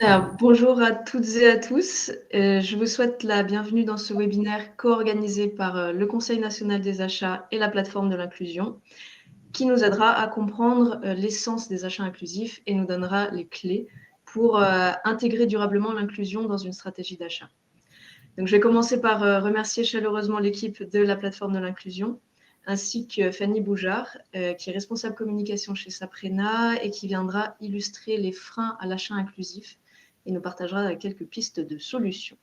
Alors, bonjour à toutes et à tous. Je vous souhaite la bienvenue dans ce webinaire co-organisé par le Conseil national des achats et la plateforme de l'inclusion, qui nous aidera à comprendre l'essence des achats inclusifs et nous donnera les clés pour intégrer durablement l'inclusion dans une stratégie d'achat. Donc, je vais commencer par remercier chaleureusement l'équipe de la plateforme de l'inclusion, ainsi que Fanny Boujard, qui est responsable communication chez Saprena et qui viendra illustrer les freins à l'achat inclusif et nous partagera quelques pistes de solutions.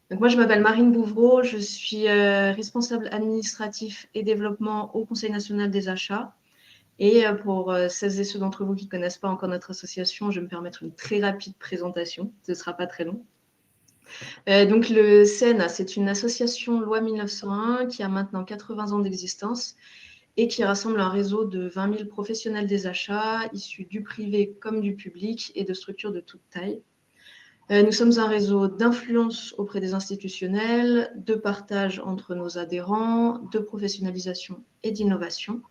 Donc moi, je m'appelle Marine Bouvreau, je suis responsable administratif et développement au Conseil national des achats. Et pour celles et ceux d'entre vous qui ne connaissent pas encore notre association, je vais me permettre une très rapide présentation, ce ne sera pas très long. Donc le CNA, c'est une association loi 1901 qui a maintenant 80 ans d'existence et qui rassemble un réseau de 20 000 professionnels des achats, issus du privé comme du public et de structures de toute taille. Nous sommes un réseau d'influence auprès des institutionnels, de partage entre nos adhérents, de professionnalisation et d'innovation.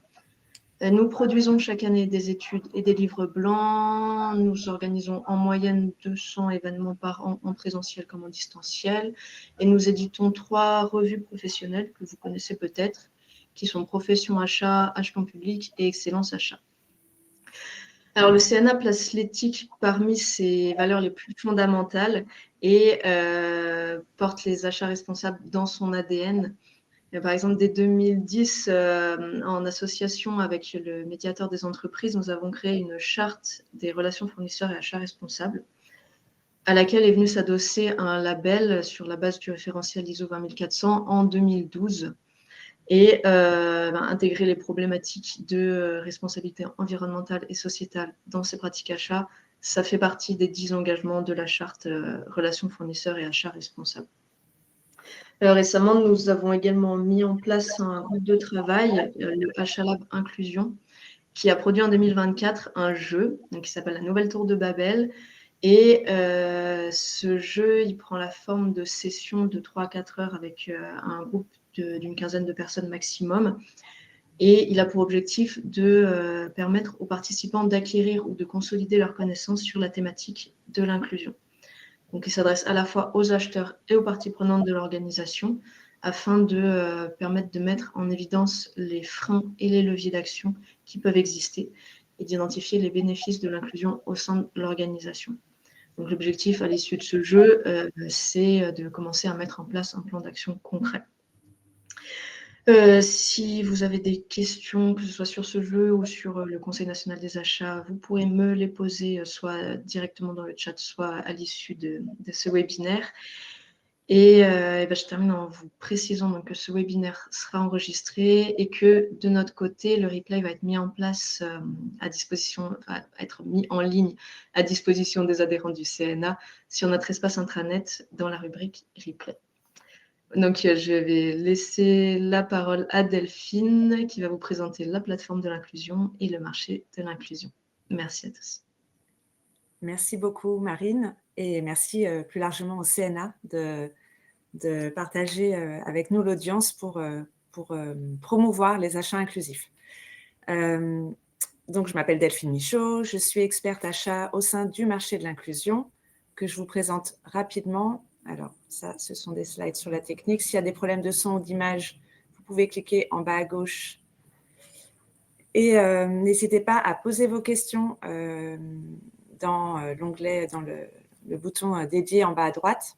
Nous produisons chaque année des études et des livres blancs. Nous organisons en moyenne 200 événements par an en présentiel comme en distanciel. Et nous éditons 3 revues professionnelles que vous connaissez peut-être, qui sont Profession Achat, Acheton Public et Excellence Achat. Alors, le CNA place l'éthique parmi ses valeurs les plus fondamentales et porte les achats responsables dans son ADN. Par exemple, dès 2010, en association avec le médiateur des entreprises, nous avons créé une charte des relations fournisseurs et achats responsables, à laquelle est venu s'adosser un label sur la base du référentiel ISO 20400 en 2012 et intégrer les problématiques de responsabilité environnementale et sociétale dans ces pratiques achats, ça fait partie des 10 engagements de la charte relations fournisseurs et achats responsables. Récemment, nous avons également mis en place un groupe de travail, le Achat Lab Inclusion, qui a produit en 2024 un jeu qui s'appelle la Nouvelle Tour de Babel. Et ce jeu, il prend la forme de sessions de 3 à 4 heures avec un groupe d'une quinzaine de personnes maximum. Et il a pour objectif de permettre aux participants d'acquérir ou de consolider leurs connaissances sur la thématique de l'inclusion. Donc, il s'adresse à la fois aux acheteurs et aux parties prenantes de l'organisation afin de permettre de mettre en évidence les freins et les leviers d'action qui peuvent exister et d'identifier les bénéfices de l'inclusion au sein de l'organisation. Donc, l'objectif à l'issue de ce jeu, c'est de commencer à mettre en place un plan d'action concret. Si vous avez des questions, que ce soit sur ce jeu ou sur le Conseil national des achats, vous pourrez me les poser soit directement dans le chat, soit à l'issue de ce webinaire. Et je termine en vous précisant donc que ce webinaire sera enregistré et que de notre côté, le replay va être mis en place à disposition, va être mis en ligne à disposition des adhérents du CNA sur notre espace intranet dans la rubrique replay. Donc, je vais laisser la parole à Delphine qui va vous présenter la plateforme de l'inclusion et le marché de l'inclusion. Merci à tous. Merci beaucoup, Marine, et merci plus largement au CNA de partager avec nous l'audience pour promouvoir les achats inclusifs. Donc, je m'appelle Delphine Michaud, je suis experte achat au sein du marché de l'inclusion que je vous présente rapidement. Alors, ça, ce sont des slides sur la technique. S'il y a des problèmes de son ou d'image, vous pouvez cliquer en bas à gauche. Et n'hésitez pas à poser vos questions dans l'onglet, dans le bouton dédié en bas à droite.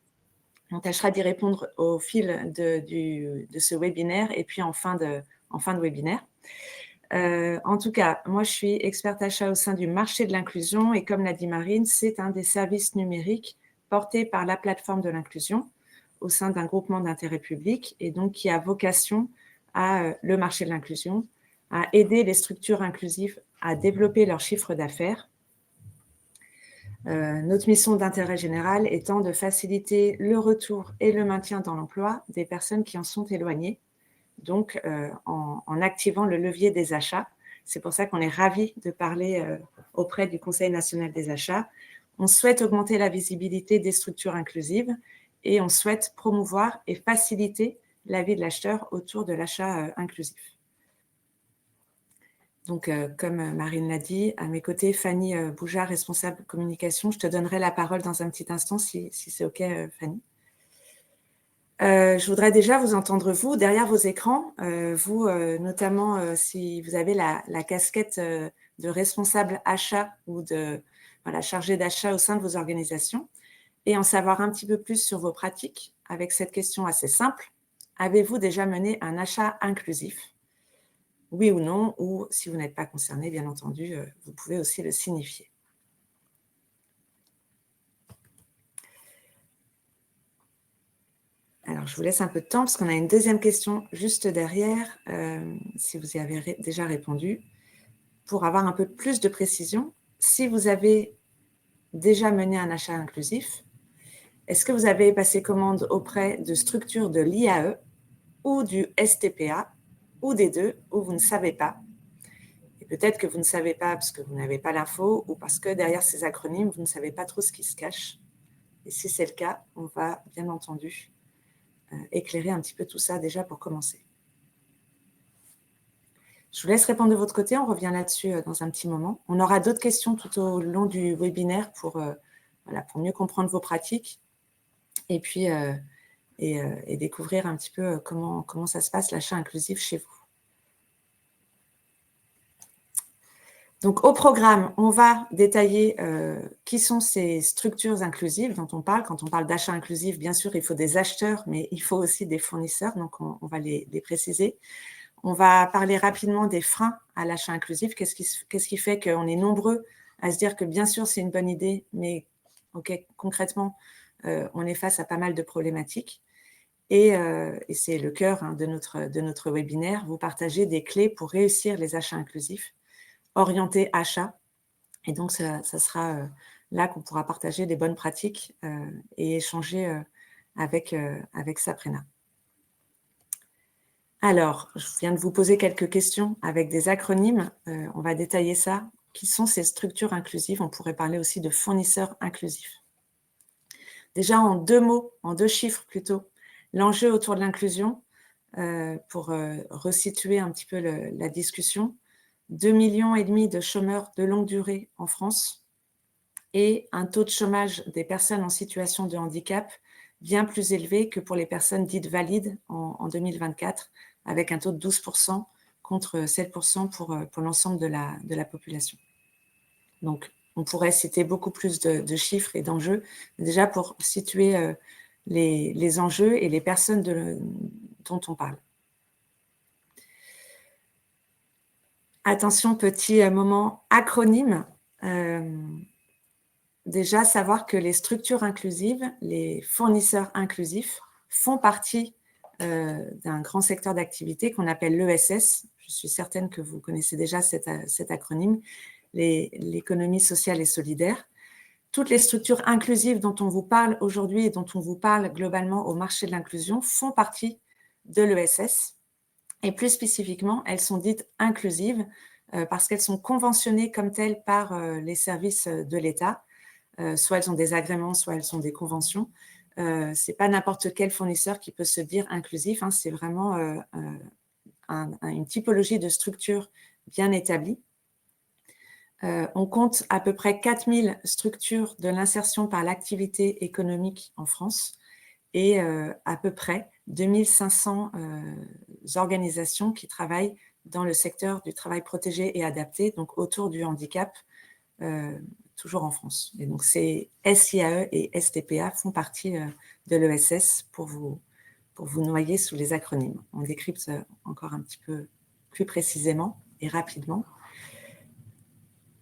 On tâchera d'y répondre au fil de ce webinaire et puis en fin de webinaire. En tout cas, moi, je suis experte achat au sein du marché de l'inclusion et comme l'a dit Marine, c'est un des services numériques portés par la plateforme de l'inclusion au sein d'un groupement d'intérêt public et donc qui a vocation à le marché de l'inclusion, à aider les structures inclusives à développer leur chiffre d'affaires. Notre mission d'intérêt général étant de faciliter le retour et le maintien dans l'emploi des personnes qui en sont éloignées, donc en activant le levier des achats. C'est pour ça qu'on est ravis de parler auprès du Conseil national des achats. On souhaite augmenter la visibilité des structures inclusives et on souhaite promouvoir et faciliter la vie de l'acheteur autour de l'achat inclusif. Donc, comme Marine l'a dit, à mes côtés, Fanny Boujard, responsable communication. Je te donnerai la parole dans un petit instant, si c'est OK, Fanny. Je voudrais déjà vous entendre, vous, derrière vos écrans, vous, notamment si vous avez la casquette de responsable achat ou de chargé d'achat au sein de vos organisations, et en savoir un petit peu plus sur vos pratiques avec cette question assez simple. Avez-vous déjà mené un achat inclusif ? Oui ou non, ou si vous n'êtes pas concerné, bien entendu, vous pouvez aussi le signifier. Alors, je vous laisse un peu de temps parce qu'on a une deuxième question juste derrière, si vous y avez déjà répondu, pour avoir un peu plus de précision. Si vous avez déjà mené un achat inclusif, est-ce que vous avez passé commande auprès de structures de l'IAE ou du STPA, ou des deux, ou vous ne savez pas? Et peut-être que vous ne savez pas parce que vous n'avez pas l'info ou parce que derrière ces acronymes, vous ne savez pas trop ce qui se cache. Et si c'est le cas, on va bien entendu éclairer un petit peu tout ça déjà pour commencer. Je vous laisse répondre de votre côté, on revient là-dessus dans un petit moment. On aura d'autres questions tout au long du webinaire pour mieux comprendre vos pratiques et puis et découvrir un petit peu comment ça se passe l'achat inclusif chez vous. Donc, au programme, on va détailler qui sont ces structures inclusives dont on parle. Quand on parle d'achat inclusif, bien sûr, il faut des acheteurs, mais il faut aussi des fournisseurs, donc on va les préciser. On va parler rapidement des freins à l'achat inclusif. Qu'est-ce qui fait qu'on est nombreux à se dire que, bien sûr, c'est une bonne idée, mais concrètement, on est face à pas mal de problématiques. Et c'est le cœur de notre webinaire, vous partagez des clés pour réussir les achats inclusifs, orienté achat. Et donc, ça sera là qu'on pourra partager des bonnes pratiques et échanger avec Saprena. Alors, je viens de vous poser quelques questions avec des acronymes. On va détailler ça. Qui sont ces structures inclusives? On pourrait parler aussi de fournisseurs inclusifs. Déjà, en 2 mots, en 2 chiffres plutôt, l'enjeu autour de l'inclusion, pour resituer un petit peu la discussion. 2,5 millions de chômeurs de longue durée en France et un taux de chômage des personnes en situation de handicap bien plus élevé que pour les personnes dites valides en 2024, avec un taux de 12% contre 7% pour l'ensemble de la population. Donc, on pourrait citer beaucoup plus de chiffres et d'enjeux, déjà pour situer les enjeux et les personnes dont on parle. Attention, petit moment acronyme. Déjà, savoir que les structures inclusives, les fournisseurs inclusifs, font partie d'un grand secteur d'activité qu'on appelle l'ESS. Je suis certaine que vous connaissez déjà cet acronyme, l'économie sociale et solidaire. Toutes les structures inclusives dont on vous parle aujourd'hui et dont on vous parle globalement au marché de l'inclusion font partie de l'ESS. Et plus spécifiquement, elles sont dites inclusives parce qu'elles sont conventionnées comme telles par les services de l'État. Soit elles ont des agréments, soit elles ont des conventions. Ce n'est pas n'importe quel fournisseur qui peut se dire inclusif, hein, c'est vraiment une typologie de structure bien établie. On compte à peu près 4000 structures de l'insertion par l'activité économique en France et à peu près 2500 organisations qui travaillent dans le secteur du travail protégé et adapté, donc autour du handicap, toujours en France. Et donc, ces SIAE et STPA font partie de l'ESS pour vous noyer sous les acronymes. On décrypte encore un petit peu plus précisément et rapidement.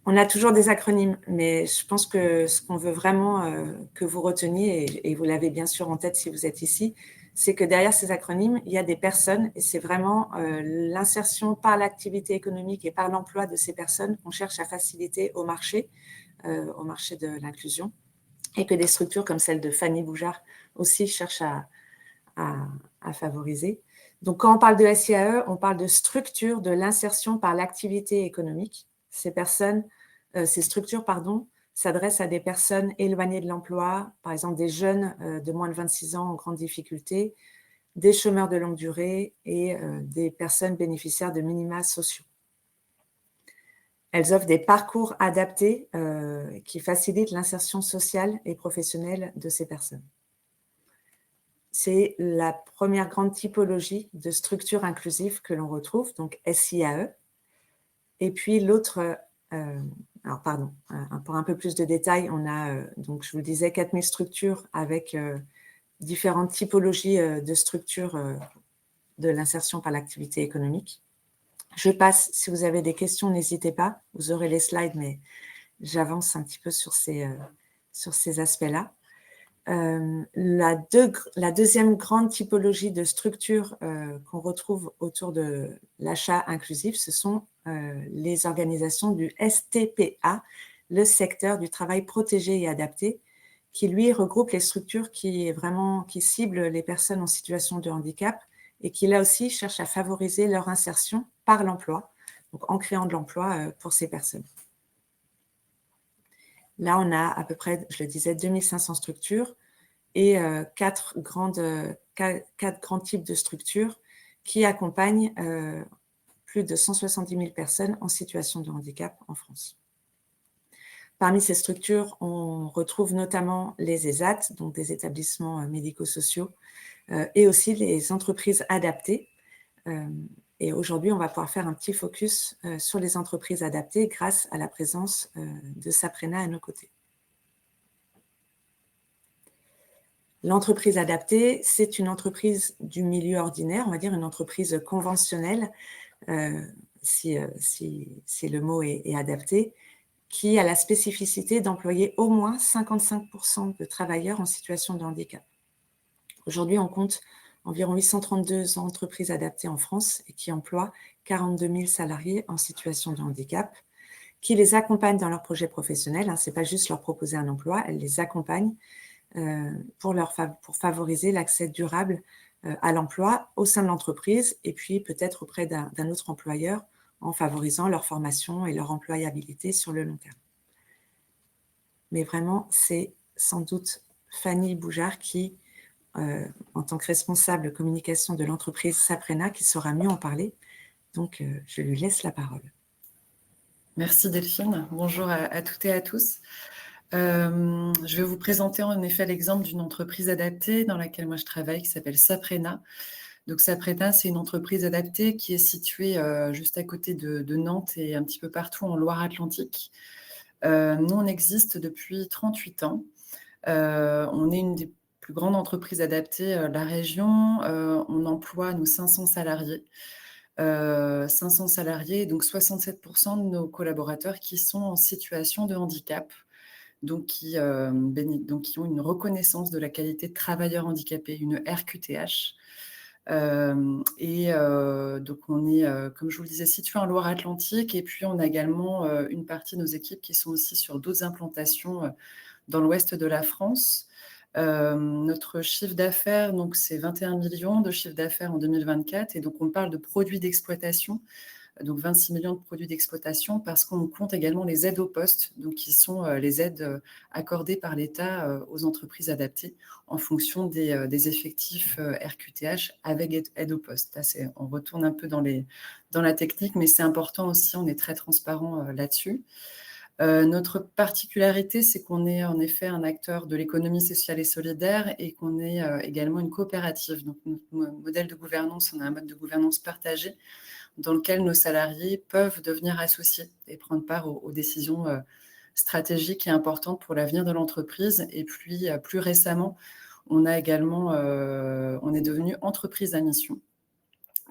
On a toujours des acronymes, mais je pense que ce qu'on veut vraiment que vous reteniez, et vous l'avez bien sûr en tête si vous êtes ici, c'est que derrière ces acronymes, il y a des personnes, et c'est vraiment l'insertion par l'activité économique et par l'emploi de ces personnes qu'on cherche à faciliter au marché de l'inclusion, et que des structures comme celle de Fanny Boujard aussi cherchent à favoriser. Donc, quand on parle de SIAE, on parle de structure de l'insertion par l'activité économique. Ces structures s'adressent à des personnes éloignées de l'emploi, par exemple des jeunes de moins de 26 ans en grande difficulté, des chômeurs de longue durée et des personnes bénéficiaires de minima sociaux. Elles offrent des parcours adaptés qui facilitent l'insertion sociale et professionnelle de ces personnes. C'est la première grande typologie de structure inclusive que l'on retrouve, donc SIAE. Et puis l'autre, alors pardon, pour un peu plus de détails, on a, donc je vous le disais, 4000 structures avec différentes typologies de structures de l'insertion par l'activité économique. Je passe, si vous avez des questions, n'hésitez pas, vous aurez les slides, mais j'avance un petit peu sur ces aspects-là. La deuxième grande typologie de structures qu'on retrouve autour de l'achat inclusif, ce sont les organisations du STPA, le secteur du travail protégé et adapté, qui lui regroupe les structures qui ciblent les personnes en situation de handicap et qui là aussi cherchent à favoriser leur insertion par l'emploi, donc en créant de l'emploi pour ces personnes. Là, on a à peu près, je le disais, 2500 structures et quatre grands types de structures qui accompagnent plus de 170 000 personnes en situation de handicap en France. Parmi ces structures, on retrouve notamment les ESAT, donc des établissements médico-sociaux, et aussi les entreprises adaptées. Et aujourd'hui, on va pouvoir faire un petit focus sur les entreprises adaptées grâce à la présence de Saprena à nos côtés. L'entreprise adaptée, c'est une entreprise du milieu ordinaire, on va dire une entreprise conventionnelle, si le mot est adapté, qui a la spécificité d'employer au moins 55% de travailleurs en situation de handicap. Aujourd'hui, on compte environ 832 entreprises adaptées en France et qui emploient 42 000 salariés en situation de handicap, qui les accompagnent dans leurs projets professionnels. Ce n'est pas juste leur proposer un emploi, elles les accompagnent pour favoriser l'accès durable à l'emploi au sein de l'entreprise et puis peut-être auprès d'un autre employeur en favorisant leur formation et leur employabilité sur le long terme. Mais vraiment, c'est sans doute Fanny Boujard qui, en tant que responsable communication de l'entreprise Saprena, qui saura mieux en parler. Donc, je lui laisse la parole. Merci Delphine. Bonjour à toutes et à tous. Je vais vous présenter en effet l'exemple d'une entreprise adaptée dans laquelle moi je travaille, qui s'appelle Saprena. Donc Saprena, c'est une entreprise adaptée qui est située juste à côté de Nantes et un petit peu partout en Loire-Atlantique. Nous, on existe depuis 38 ans. On est une des plus grandes entreprises adaptées de la région. On emploie nos 500 salariés. 500 salariés, donc 67% de nos collaborateurs qui sont en situation de handicap. Donc qui ont une reconnaissance de la qualité de travailleur handicapé, une RQTH. Donc on est, comme je vous le disais, situé en Loire-Atlantique et puis on a également une partie de nos équipes qui sont aussi sur d'autres implantations dans l'ouest de la France. Notre chiffre d'affaires, donc c'est 21 millions de chiffre d'affaires en 2024 et donc on parle de produits d'exploitation. Donc 26 millions de produits d'exploitation parce qu'on compte également les aides au poste, donc qui sont les aides accordées par l'État aux entreprises adaptées en fonction des effectifs RQTH avec aide au poste. Là, on retourne un peu dans la technique, mais c'est important aussi, on est très transparent là-dessus. Notre particularité, c'est qu'on est en effet un acteur de l'économie sociale et solidaire et qu'on est également une coopérative. Donc notre modèle de gouvernance, on a un mode de gouvernance partagé dans lequel nos salariés peuvent devenir associés et prendre part aux décisions stratégiques et importantes pour l'avenir de l'entreprise. Et puis, plus récemment, on est devenu entreprise à mission.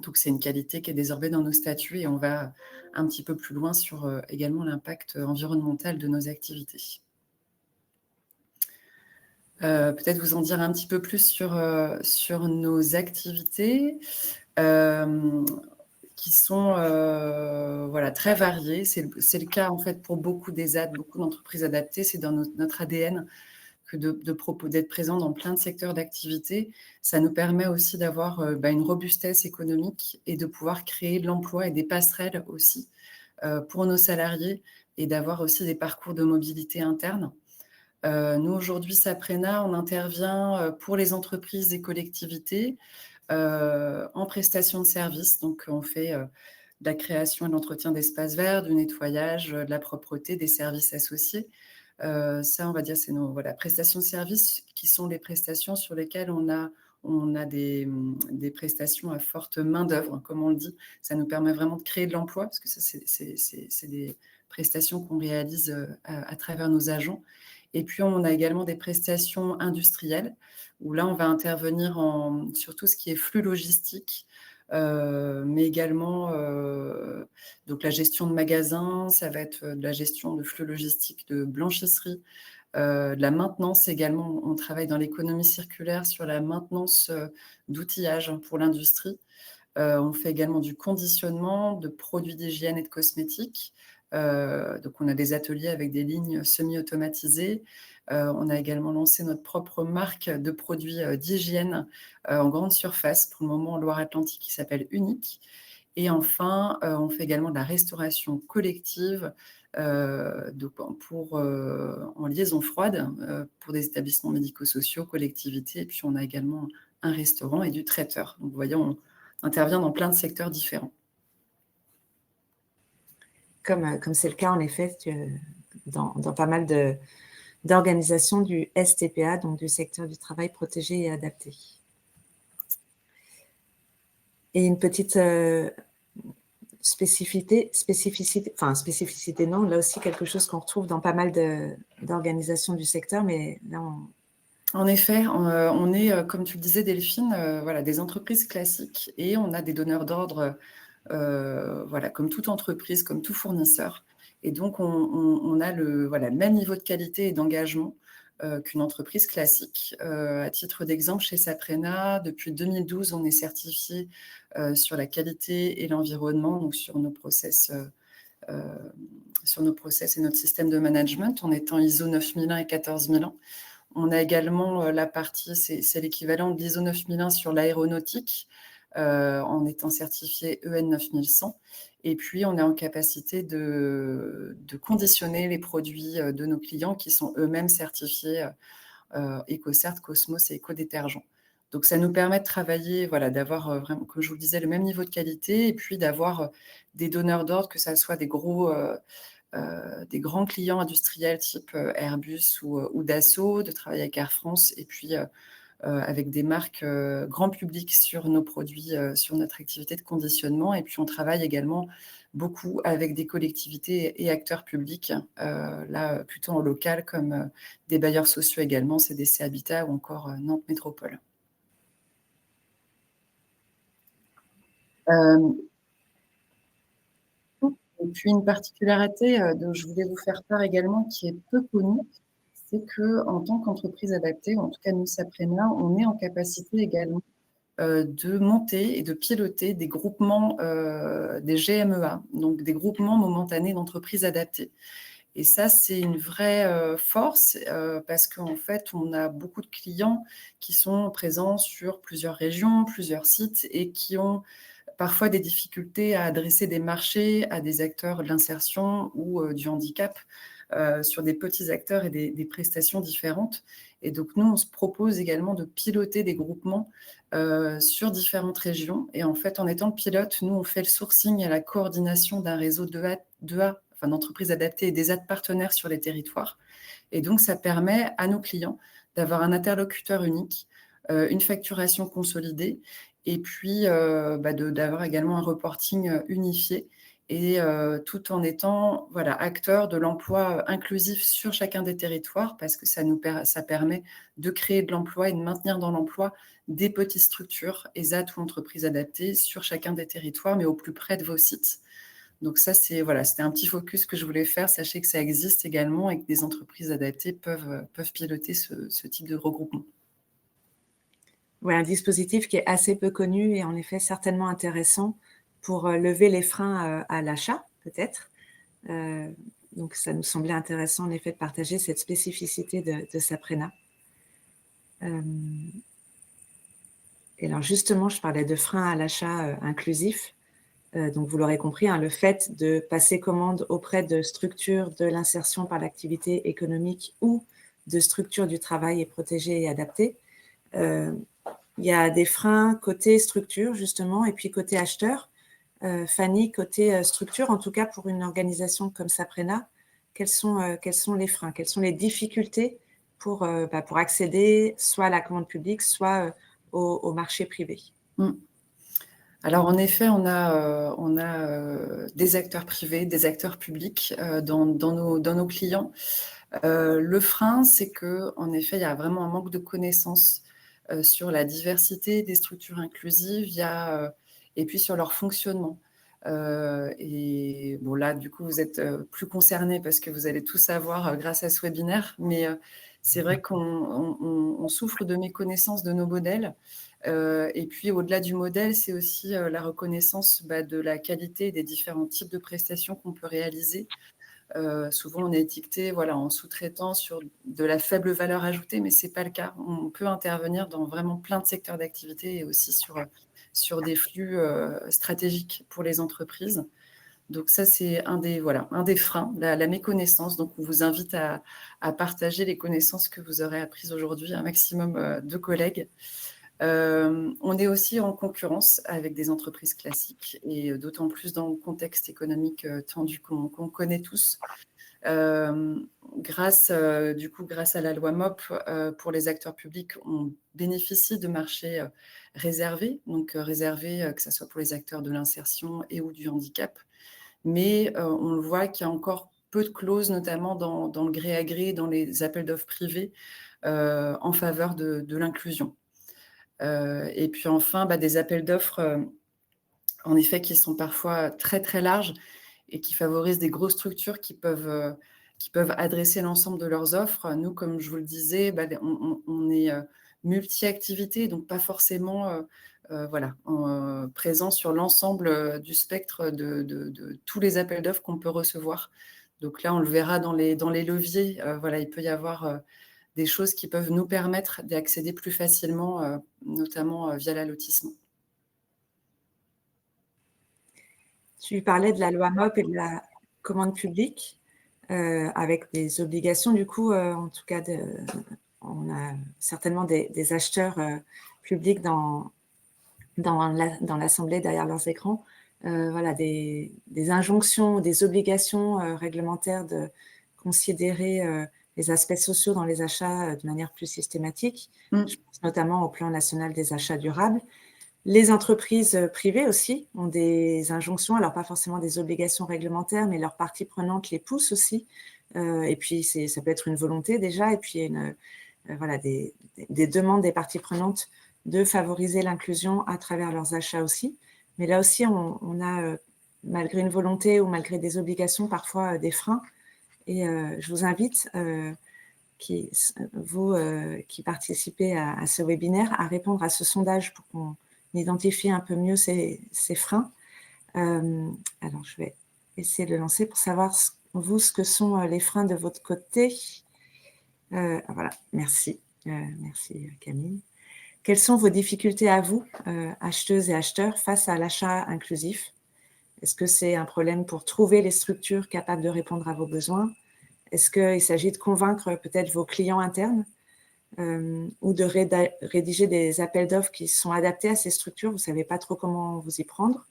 Donc, c'est une qualité qui est désormais dans nos statuts et on va un petit peu plus loin sur également l'impact environnemental de nos activités. Peut-être vous en dire un petit peu plus sur nos activités. Qui sont très variés. C'est le cas en fait pour beaucoup d'ESAT, beaucoup d'entreprises adaptées. C'est dans notre ADN que d'être présent dans plein de secteurs d'activité. Ça nous permet aussi d'avoir une robustesse économique et de pouvoir créer de l'emploi et des passerelles aussi pour nos salariés et d'avoir aussi des parcours de mobilité interne. Nous, aujourd'hui, Saprena, on intervient pour les entreprises et collectivités en prestation de services. Donc, on fait de la création et de l'entretien d'espaces verts, du nettoyage, de la propreté, des services associés. Ça, on va dire, c'est nos prestations de services qui sont les prestations sur lesquelles on a des prestations à forte main-d'œuvre, comme on le dit. Ça nous permet vraiment de créer de l'emploi, parce que ça, c'est des prestations qu'on réalise à travers nos agents. Et puis, on a également des prestations industrielles, où là, on va intervenir sur tout ce qui est flux logistique, mais également donc la gestion de magasins, ça va être de la gestion de flux logistique de blanchisserie, de la maintenance également. On travaille dans l'économie circulaire sur la maintenance d'outillage pour l'industrie. On fait également du conditionnement de produits d'hygiène et de cosmétiques. Donc, on a des ateliers avec des lignes semi-automatisées. On a également lancé notre propre marque de produits d'hygiène en grande surface, pour le moment en Loire-Atlantique, qui s'appelle Unique. Et enfin, on fait également de la restauration collective en liaison froide pour des établissements médico-sociaux, collectivités. Et puis, on a également un restaurant et du traiteur. Donc, vous voyez, on intervient dans plein de secteurs différents. Comme c'est le cas, en effet, dans pas mal d'organisations du STPA, donc du secteur du travail protégé et adapté. Et une petite spécificité non, là aussi quelque chose qu'on retrouve dans pas mal d'organisations du secteur, mais là En effet, on est, comme tu le disais Delphine, des entreprises classiques, et on a des donneurs d'ordre, comme toute entreprise, comme tout fournisseur. Et donc, on a le même niveau de qualité et d'engagement qu'une entreprise classique. À titre d'exemple, chez Saprena, depuis 2012, on est certifié sur la qualité et l'environnement, donc sur nos process et notre système de management, en étant ISO 9001 et 14001. On a également la partie, c'est l'équivalent de l'ISO 9001 sur l'aéronautique, en étant certifié EN 9100. Et puis, on est en capacité de conditionner les produits de nos clients qui sont eux-mêmes certifiés EcoCert, Cosmos et Éco-Détergent. Donc, ça nous permet de travailler, d'avoir vraiment, comme je vous le disais, le même niveau de qualité, et puis d'avoir des donneurs d'ordre, que ça soit des grands clients industriels type Airbus ou Dassault, de travailler avec Air France, et puis avec des marques grand public sur nos produits, sur notre activité de conditionnement. Et puis, on travaille également beaucoup avec des collectivités et acteurs publics, là plutôt en local, comme des bailleurs sociaux également, CDC Habitat ou encore Nantes Métropole. Et puis, une particularité dont je voulais vous faire part également, qui est peu connue, c'est qu'en tant qu'entreprise adaptée, ou en tout cas nous, Saprena, on est en capacité également de monter et de piloter des groupements, des GMEA, donc des groupements momentanés d'entreprises adaptées. Et ça, c'est une vraie force, parce qu'en fait, on a beaucoup de clients qui sont présents sur plusieurs régions, plusieurs sites, et qui ont parfois des difficultés à adresser des marchés à des acteurs de l'insertion ou du handicap, sur des petits acteurs et des prestations différentes. Et donc, nous, on se propose également de piloter des groupements sur différentes régions. Et en fait, en étant le pilote, nous, on fait le sourcing et la coordination d'un réseau d'entreprises adaptées et des aides partenaires sur les territoires. Et donc, ça permet à nos clients d'avoir un interlocuteur unique, une facturation consolidée, et puis d'avoir également un reporting unifié, et tout en étant acteur de l'emploi inclusif sur chacun des territoires, parce que ça permet de créer de l'emploi et de maintenir dans l'emploi des petites structures, ESAT ou entreprises adaptées, sur chacun des territoires, mais au plus près de vos sites. Donc ça, c'était un petit focus que je voulais faire. Sachez que ça existe également et que des entreprises adaptées peuvent piloter ce type de regroupement. Oui, un dispositif qui est assez peu connu et en effet certainement intéressant pour lever les freins à l'achat, peut-être. Donc, ça nous semblait intéressant, en effet, de partager cette spécificité de Saprena. Et alors, justement, je parlais de freins à l'achat inclusif. Donc, vous l'aurez compris, le fait de passer commande auprès de structures de l'insertion par l'activité économique ou de structures du travail et protégées et adaptées. Il y a des freins côté structure, justement, et puis côté acheteur. Fanny, côté structure, en tout cas pour une organisation comme Saprena, quels sont les freins, quelles sont les difficultés pour accéder soit à la commande publique, soit au marché privé? Alors, en effet, on a des acteurs privés, des acteurs publics dans nos clients. Le frein, c'est qu'en effet, il y a vraiment un manque de connaissances sur la diversité des structures inclusives et puis sur leur fonctionnement. Et bon, là, du coup, vous êtes plus concernés parce que vous allez tout savoir grâce à ce webinaire, mais c'est vrai qu'on souffre de méconnaissance de nos modèles. Et puis, au-delà du modèle, c'est aussi la reconnaissance de la qualité des différents types de prestations qu'on peut réaliser. Souvent, on est étiqueté en sous-traitant sur de la faible valeur ajoutée, mais ce n'est pas le cas. On peut intervenir dans vraiment plein de secteurs d'activité et aussi sur des flux stratégiques pour les entreprises. Donc ça, c'est un des freins, la méconnaissance. Donc, on vous invite à partager les connaissances que vous aurez apprises aujourd'hui, un maximum de collègues. On est aussi en concurrence avec des entreprises classiques et d'autant plus dans le contexte économique tendu qu'on connaît tous. Grâce à la loi MOP, pour les acteurs publics, on bénéficie de marchés réservés, donc réservés que ce soit pour les acteurs de l'insertion et ou du handicap. Mais on le voit qu'il y a encore peu de clauses, notamment dans le gré à gré, dans les appels d'offres privés, en faveur de l'inclusion. Et puis enfin, des appels d'offres, en effet, qui sont parfois très, très larges et qui favorisent des grosses structures qui peuvent adresser l'ensemble de leurs offres. Nous, comme je vous le disais, on est multi-activités, donc pas forcément présent sur l'ensemble du spectre de tous les appels d'offres qu'on peut recevoir. Donc là, on le verra dans les leviers. Il peut y avoir des choses qui peuvent nous permettre d'accéder plus facilement, notamment via l'allotissement. Tu parlais de la loi MOP et de la commande publique, avec des obligations, du coup, en tout cas, on a certainement des acheteurs publics dans l'Assemblée derrière leurs écrans, des injonctions, des obligations réglementaires de considérer les aspects sociaux dans les achats de manière plus systématique. Je pense notamment au plan national des achats durables. Les entreprises privées aussi ont des injonctions, alors pas forcément des obligations réglementaires, mais leurs parties prenantes les poussent aussi. Et puis, ça peut être une volonté déjà, et puis des demandes des parties prenantes de favoriser l'inclusion à travers leurs achats aussi. Mais là aussi, on a, malgré une volonté ou malgré des obligations, parfois des freins. Et je vous invite, vous qui participez à ce webinaire, à répondre à ce sondage pour qu'on identifie un peu mieux ces freins. Alors, je vais essayer de le lancer pour savoir, vous, ce que sont les freins de votre côté. Voilà, merci. Merci, Camille. Quelles sont vos difficultés à vous, acheteuses et acheteurs, face à l'achat inclusif? Est-ce que c'est un problème pour trouver les structures capables de répondre à vos besoins? Est-ce qu'il s'agit de convaincre peut-être vos clients internes ou de rédiger des appels d'offres qui sont adaptés à ces structures? Vous ne savez pas trop comment vous y prendre?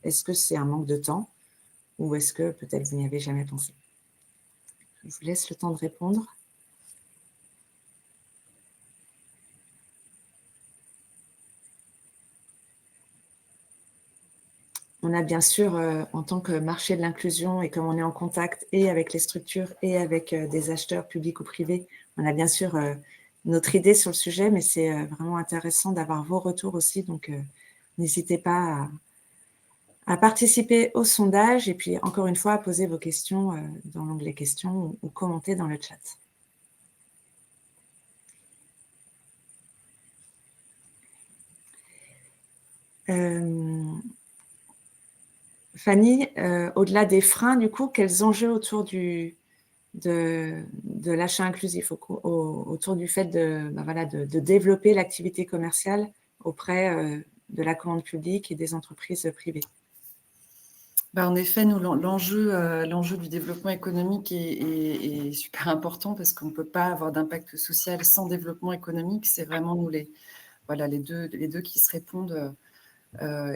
Est-ce que c'est un manque de temps ou est-ce que peut-être vous n'y avez jamais pensé? Je vous laisse le temps de répondre. On a bien sûr, en tant que marché de l'inclusion et comme on est en contact et avec les structures et avec des acheteurs publics ou privés, on a bien sûr notre idée sur le sujet, mais c'est vraiment intéressant d'avoir vos retours aussi. Donc, n'hésitez pas à participer au sondage et puis, encore une fois, à poser vos questions dans l'onglet questions ou commenter dans le chat. Fanny, au-delà des freins, du coup, quels enjeux autour de l'achat inclusif, autour du fait de développer l'activité commerciale auprès de la commande publique et des entreprises privées? En effet, nous, l'enjeu du développement économique est super important parce qu'on ne peut pas avoir d'impact social sans développement économique. C'est vraiment nous les deux qui se répondent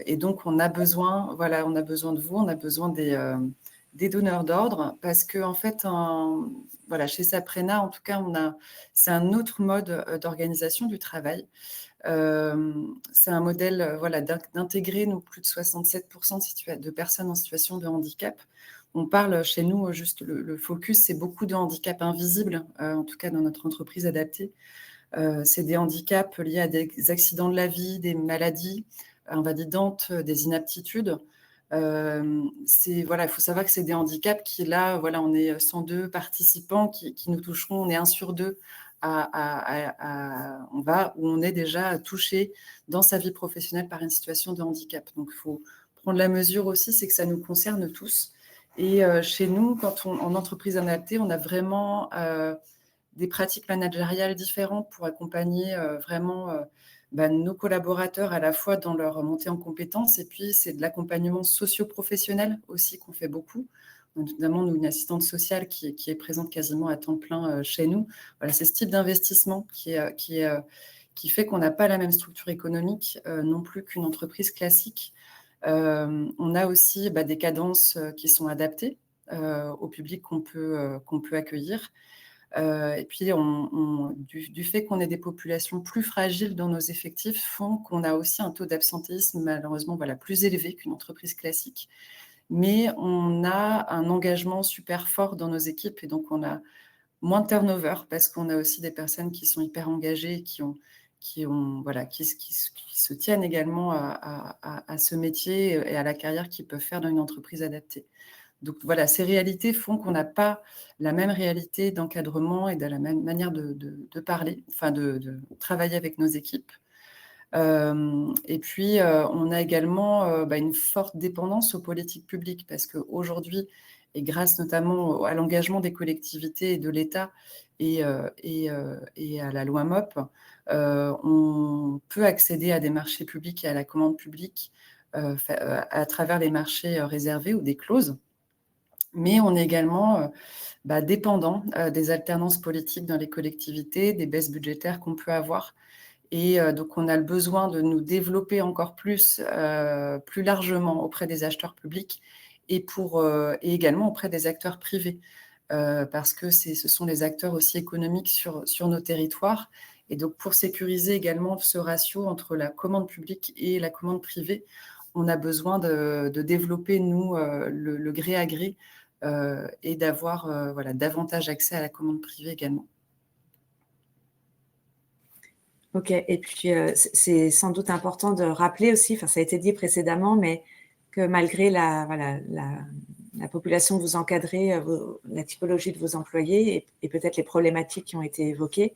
Et donc, on a besoin de vous, on a besoin des donneurs d'ordre parce que, en fait, voilà, chez Saprena, en tout cas, c'est un autre mode d'organisation du travail. C'est un modèle voilà, d'intégrer nous plus de 67% de personnes en situation de handicap. On parle chez nous, juste le focus, c'est beaucoup de handicaps invisibles, en tout cas dans notre entreprise adaptée. C'est des handicaps liés à des accidents de la vie, des maladies invalidantes, des inaptitudes. Voilà, il faut savoir que c'est des handicaps qui, là, voilà, on est 102 participants qui nous toucheront, on est 1 sur 2 où on est déjà touché dans sa vie professionnelle par une situation de handicap. Donc, il faut prendre la mesure aussi, c'est que ça nous concerne tous. Et chez nous, en entreprise adaptée, on a vraiment des pratiques managériales différentes pour accompagner vraiment nos collaborateurs à la fois dans leur montée en compétences, et puis c'est de l'accompagnement socio-professionnel aussi qu'on fait beaucoup. Notamment, nous, une assistante sociale qui est présente quasiment à temps plein chez nous. Voilà, c'est ce type d'investissement qui fait qu'on n'a pas la même structure économique non plus qu'une entreprise classique. On a aussi des cadences qui sont adaptées au public qu'on peut accueillir. Et puis, du fait qu'on ait des populations plus fragiles dans nos effectifs, font qu'on a aussi un taux d'absentéisme malheureusement plus élevé qu'une entreprise classique. Mais on a un engagement super fort dans nos équipes et donc on a moins de turnover parce qu'on a aussi des personnes qui sont hyper engagées, qui se tiennent également à ce métier et à la carrière qu'ils peuvent faire dans une entreprise adaptée. Donc voilà, ces réalités font qu'on n'a pas la même réalité d'encadrement et de la même manière de parler, enfin de travailler avec nos équipes. Et puis, on a également une forte dépendance aux politiques publiques parce qu'aujourd'hui, et grâce notamment à l'engagement des collectivités et de l'État et à la loi MOP, on peut accéder à des marchés publics et à la commande publique à travers les marchés réservés ou des clauses. Mais on est également dépendant des alternances politiques dans les collectivités, des baisses budgétaires qu'on peut avoir. Et donc, on a le besoin de nous développer encore plus largement auprès des acheteurs publics et également auprès des acteurs privés, parce que ce sont les acteurs aussi économiques sur nos territoires. Et donc, pour sécuriser également ce ratio entre la commande publique et la commande privée, on a besoin de développer, nous, le gré à gré et d'avoir davantage accès à la commande privée également. Ok, et puis c'est sans doute important de rappeler aussi, enfin ça a été dit précédemment, mais que malgré la population que vous encadrez, la typologie de vos employés et peut-être les problématiques qui ont été évoquées,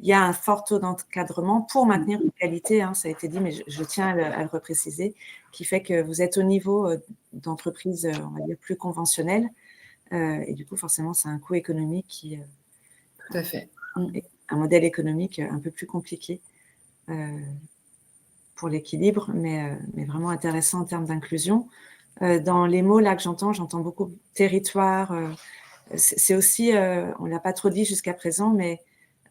il y a un fort taux d'encadrement pour maintenir une qualité, hein, ça a été dit, mais je tiens à le repréciser, qui fait que vous êtes au niveau d'entreprise, on va dire, plus conventionnelle, et du coup, forcément, c'est un coût économique qui… Tout à fait. Un modèle économique un peu plus compliqué pour l'équilibre, mais vraiment intéressant en termes d'inclusion. Dans les mots là que j'entends beaucoup territoire. C'est aussi, on ne l'a pas trop dit jusqu'à présent, mais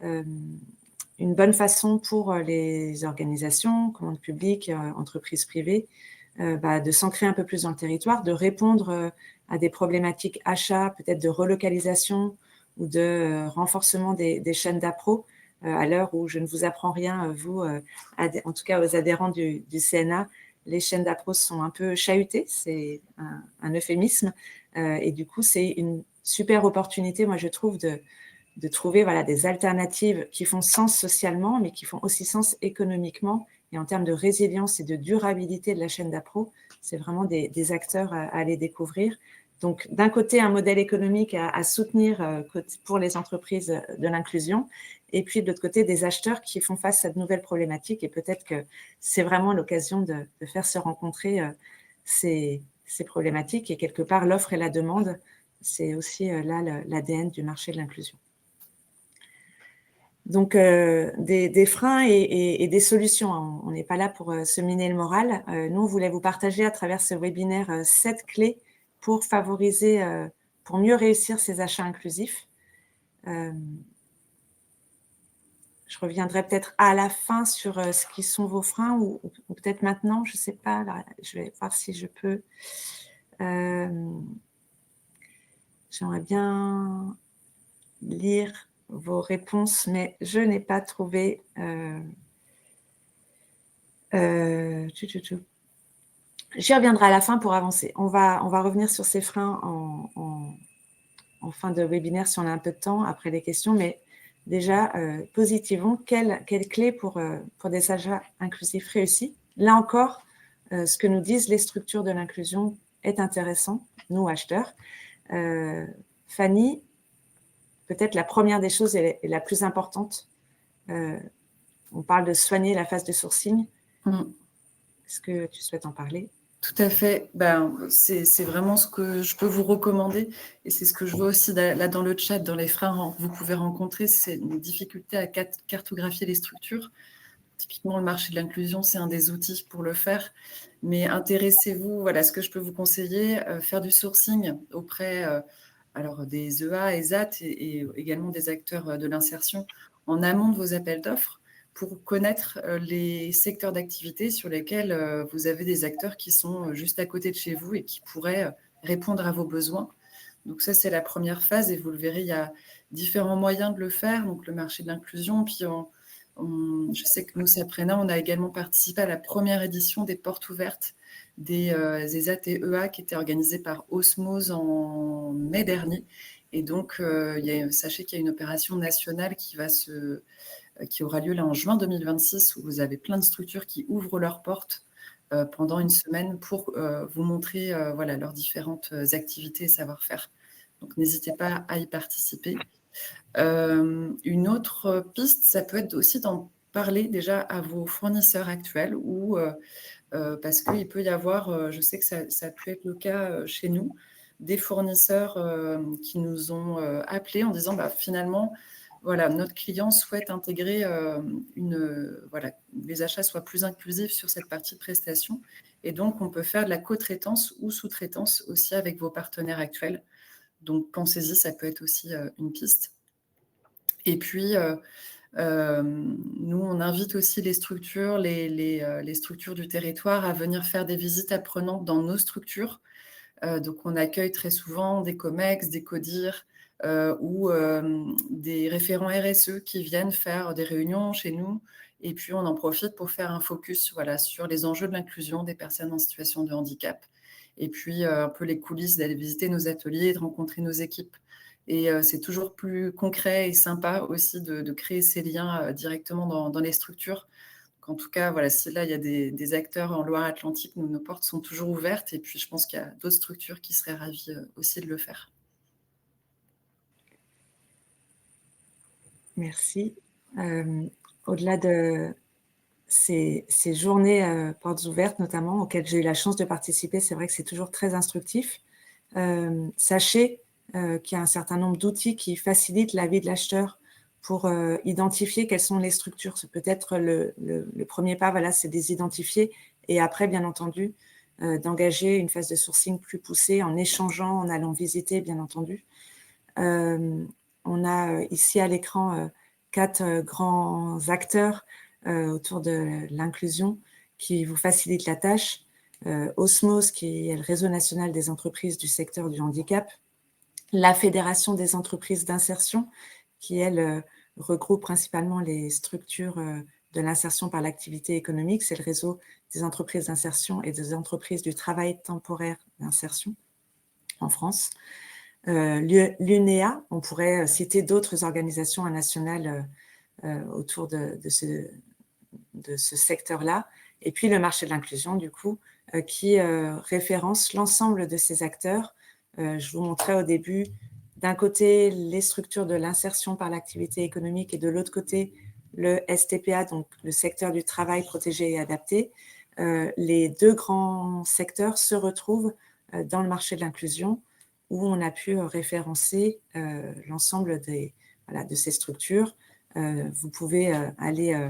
une bonne façon pour les organisations, commandes publiques, entreprises privées, de s'ancrer un peu plus dans le territoire, de répondre à des problématiques achats, peut-être de relocalisation ou de renforcement des chaînes d'appro, à l'heure où je ne vous apprends rien, vous, en tout cas aux adhérents du CNA, les chaînes d'appro sont un peu chahutées, c'est un euphémisme, et du coup, c'est une super opportunité, moi je trouve, de trouver des alternatives qui font sens socialement, mais qui font aussi sens économiquement. Et en termes de résilience et de durabilité de la chaîne d'appro, c'est vraiment des acteurs à aller découvrir. Donc, d'un côté, un modèle économique à soutenir pour les entreprises de l'inclusion, et puis de l'autre côté, des acheteurs qui font face à de nouvelles problématiques. Et peut-être que c'est vraiment l'occasion de faire se rencontrer ces problématiques. Et quelque part, l'offre et la demande, c'est aussi là l'ADN du marché de l'inclusion. Donc, des freins et des solutions. On n'est pas là pour se miner le moral. Nous, on voulait vous partager à travers ce webinaire 7 clés pour favoriser, pour mieux réussir ces achats inclusifs. Je reviendrai peut-être à la fin sur ce qui sont vos freins ou peut-être maintenant, je ne sais pas. Là, je vais voir si je peux. J'aimerais bien lire vos réponses, mais je n'ai pas trouvé. J'y reviendrai à la fin pour avancer. On va revenir sur ces freins en fin de webinaire si on a un peu de temps après les questions, mais déjà, positivons. Quelle clé pour des achats inclusifs réussis? Là encore, ce que nous disent les structures de l'inclusion est intéressant, nous acheteurs. Fanny, peut-être la première des choses et la plus importante, on parle de soigner la phase de sourcing. Est-ce que tu souhaites en parler? Tout à fait. C'est vraiment ce que je peux vous recommander et c'est ce que je vois aussi là dans le chat, dans les freins que vous pouvez rencontrer, c'est une difficulté à cartographier les structures. Typiquement, le marché de l'inclusion, c'est un des outils pour le faire. Mais intéressez-vous, voilà ce que je peux vous conseiller, faire du sourcing auprès alors des EA, ESAT et également des acteurs de l'insertion en amont de vos appels d'offres pour connaître les secteurs d'activité sur lesquels vous avez des acteurs qui sont juste à côté de chez vous et qui pourraient répondre à vos besoins. Donc ça, c'est la première phase et vous le verrez, il y a différents moyens de le faire. Donc le marché de l'inclusion, puis je sais que nous, Saprena, on a également participé à la première édition des portes ouvertes des ESAT et EA qui était organisée par Osmose en mai dernier. Et donc, sachez qu'il y a une opération nationale qui aura lieu là en juin 2026 où vous avez plein de structures qui ouvrent leurs portes pendant une semaine pour vous montrer leurs différentes activités et savoir-faire. Donc, n'hésitez pas à y participer. Une autre piste, ça peut être aussi d'en parler déjà à vos fournisseurs actuels ou parce qu'il peut y avoir, je sais que ça peut être le cas chez nous, des fournisseurs qui nous ont appelés en disant finalement, voilà, notre client souhaite intégrer les achats soient plus inclusifs sur cette partie de prestation. Et donc, on peut faire de la co-traitance ou sous-traitance aussi avec vos partenaires actuels. Donc, pensez-y, ça peut être aussi une piste. Et puis, nous, on invite aussi les structures, les structures du territoire à venir faire des visites apprenantes dans nos structures. Donc, on accueille très souvent des COMEX, des CODIR ou des référents RSE qui viennent faire des réunions chez nous. Et puis, on en profite pour faire un focus sur les enjeux de l'inclusion des personnes en situation de handicap. Et puis, un peu les coulisses d'aller visiter nos ateliers et de rencontrer nos équipes. Et c'est toujours plus concret et sympa aussi de créer ces liens directement dans les structures. Donc, en tout cas, voilà, si là, il y a des acteurs en Loire-Atlantique, nos portes sont toujours ouvertes. Et puis, je pense qu'il y a d'autres structures qui seraient ravies aussi de le faire. Merci. Au-delà de ces journées portes ouvertes, notamment, auxquelles j'ai eu la chance de participer, c'est vrai que c'est toujours très instructif. Sachez qu'il y a un certain nombre d'outils qui facilitent la vie de l'acheteur pour identifier quelles sont les structures. C'est peut-être le premier pas, voilà, c'est de les identifier et après, bien entendu, d'engager une phase de sourcing plus poussée en échangeant, en allant visiter, bien entendu. On a ici à l'écran 4 grands acteurs autour de l'inclusion qui vous facilitent la tâche. Osmose, qui est le réseau national des entreprises du secteur du handicap. La Fédération des entreprises d'insertion, qui, elle, regroupe principalement les structures de l'insertion par l'activité économique. C'est le réseau des entreprises d'insertion et des entreprises du travail temporaire d'insertion en France. L'UNEA, on pourrait citer d'autres organisations nationales autour de ce secteur-là. Et puis le marché de l'inclusion, du coup, qui référence l'ensemble de ces acteurs. Je vous montrais au début, d'un côté, les structures de l'insertion par l'activité économique et de l'autre côté, le STPA, donc le secteur du travail protégé et adapté. Les deux grands secteurs se retrouvent dans le marché de l'inclusion où on a pu référencer l'ensemble de ces structures. Vous pouvez aller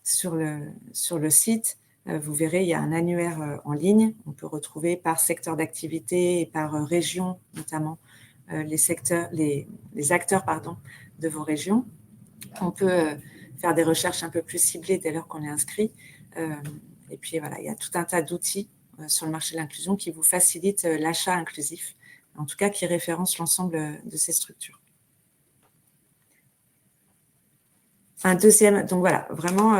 sur le site. Vous verrez, il y a un annuaire en ligne. On peut retrouver par secteur d'activité et par région, notamment les acteurs de vos régions. On peut faire des recherches un peu plus ciblées dès lors qu'on est inscrit. Et puis voilà, il y a tout un tas d'outils sur le marché de l'inclusion qui vous facilitent l'achat inclusif, en tout cas qui référencent l'ensemble de ces structures. Un deuxième, donc voilà, vraiment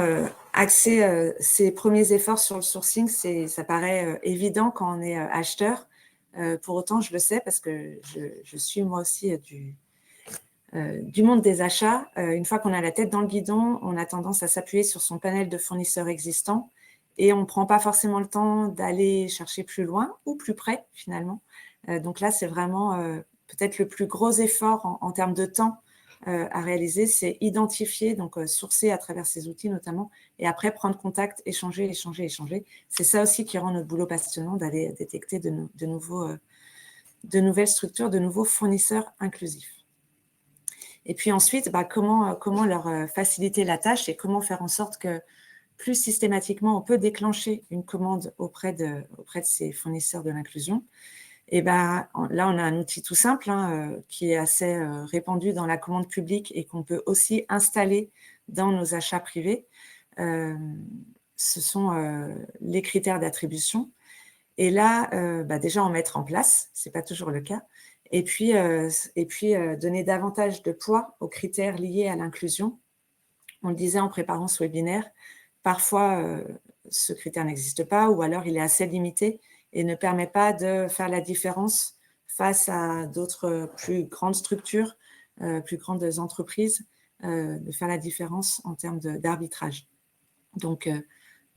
axer ces premiers efforts sur le sourcing, ça paraît évident quand on est acheteur. Pour autant, je le sais parce que je suis moi aussi du monde des achats. Une fois qu'on a la tête dans le guidon, on a tendance à s'appuyer sur son panel de fournisseurs existants et on ne prend pas forcément le temps d'aller chercher plus loin ou plus près finalement. Donc là, c'est vraiment peut-être le plus gros effort en termes de temps à réaliser, c'est identifier, donc sourcer à travers ces outils notamment, et après prendre contact, échanger. C'est ça aussi qui rend notre boulot passionnant, d'aller détecter de nouvelles structures, de nouveaux fournisseurs inclusifs. Et puis ensuite, comment leur faciliter la tâche et comment faire en sorte que plus systématiquement on peut déclencher une commande auprès de ces fournisseurs de l'inclusion. Et là, on a un outil tout simple qui est assez répandu dans la commande publique et qu'on peut aussi installer dans nos achats privés. Ce sont les critères d'attribution. Et là, déjà, en mettre en place, ce n'est pas toujours le cas. Et puis donner davantage de poids aux critères liés à l'inclusion. On le disait en préparant ce webinaire, parfois, ce critère n'existe pas ou alors il est assez limité et ne permet pas de faire la différence face à d'autres plus grandes structures, plus grandes entreprises, de faire la différence en termes d'arbitrage. Donc,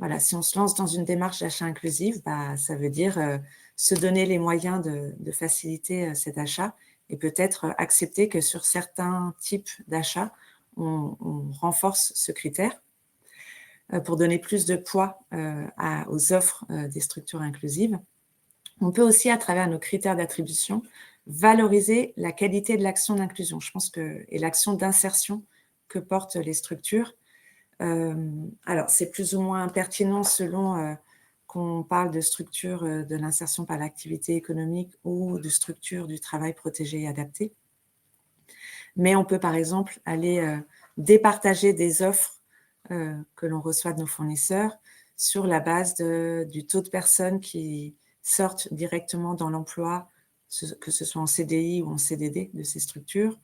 voilà, si on se lance dans une démarche d'achat inclusif, ça veut dire se donner les moyens de faciliter cet achat et peut-être accepter que sur certains types d'achats, on renforce ce critère pour donner plus de poids aux offres des structures inclusives. On peut aussi, à travers nos critères d'attribution, valoriser la qualité de l'action d'inclusion, je pense et l'action d'insertion que portent les structures. Alors, c'est plus ou moins pertinent selon qu'on parle de structures de l'insertion par l'activité économique ou de structures du travail protégé et adapté. Mais on peut, par exemple, aller départager des offres que l'on reçoit de nos fournisseurs sur la base du taux de personnes qui sortent directement dans l'emploi, que ce soit en CDI ou en CDD de ces structures,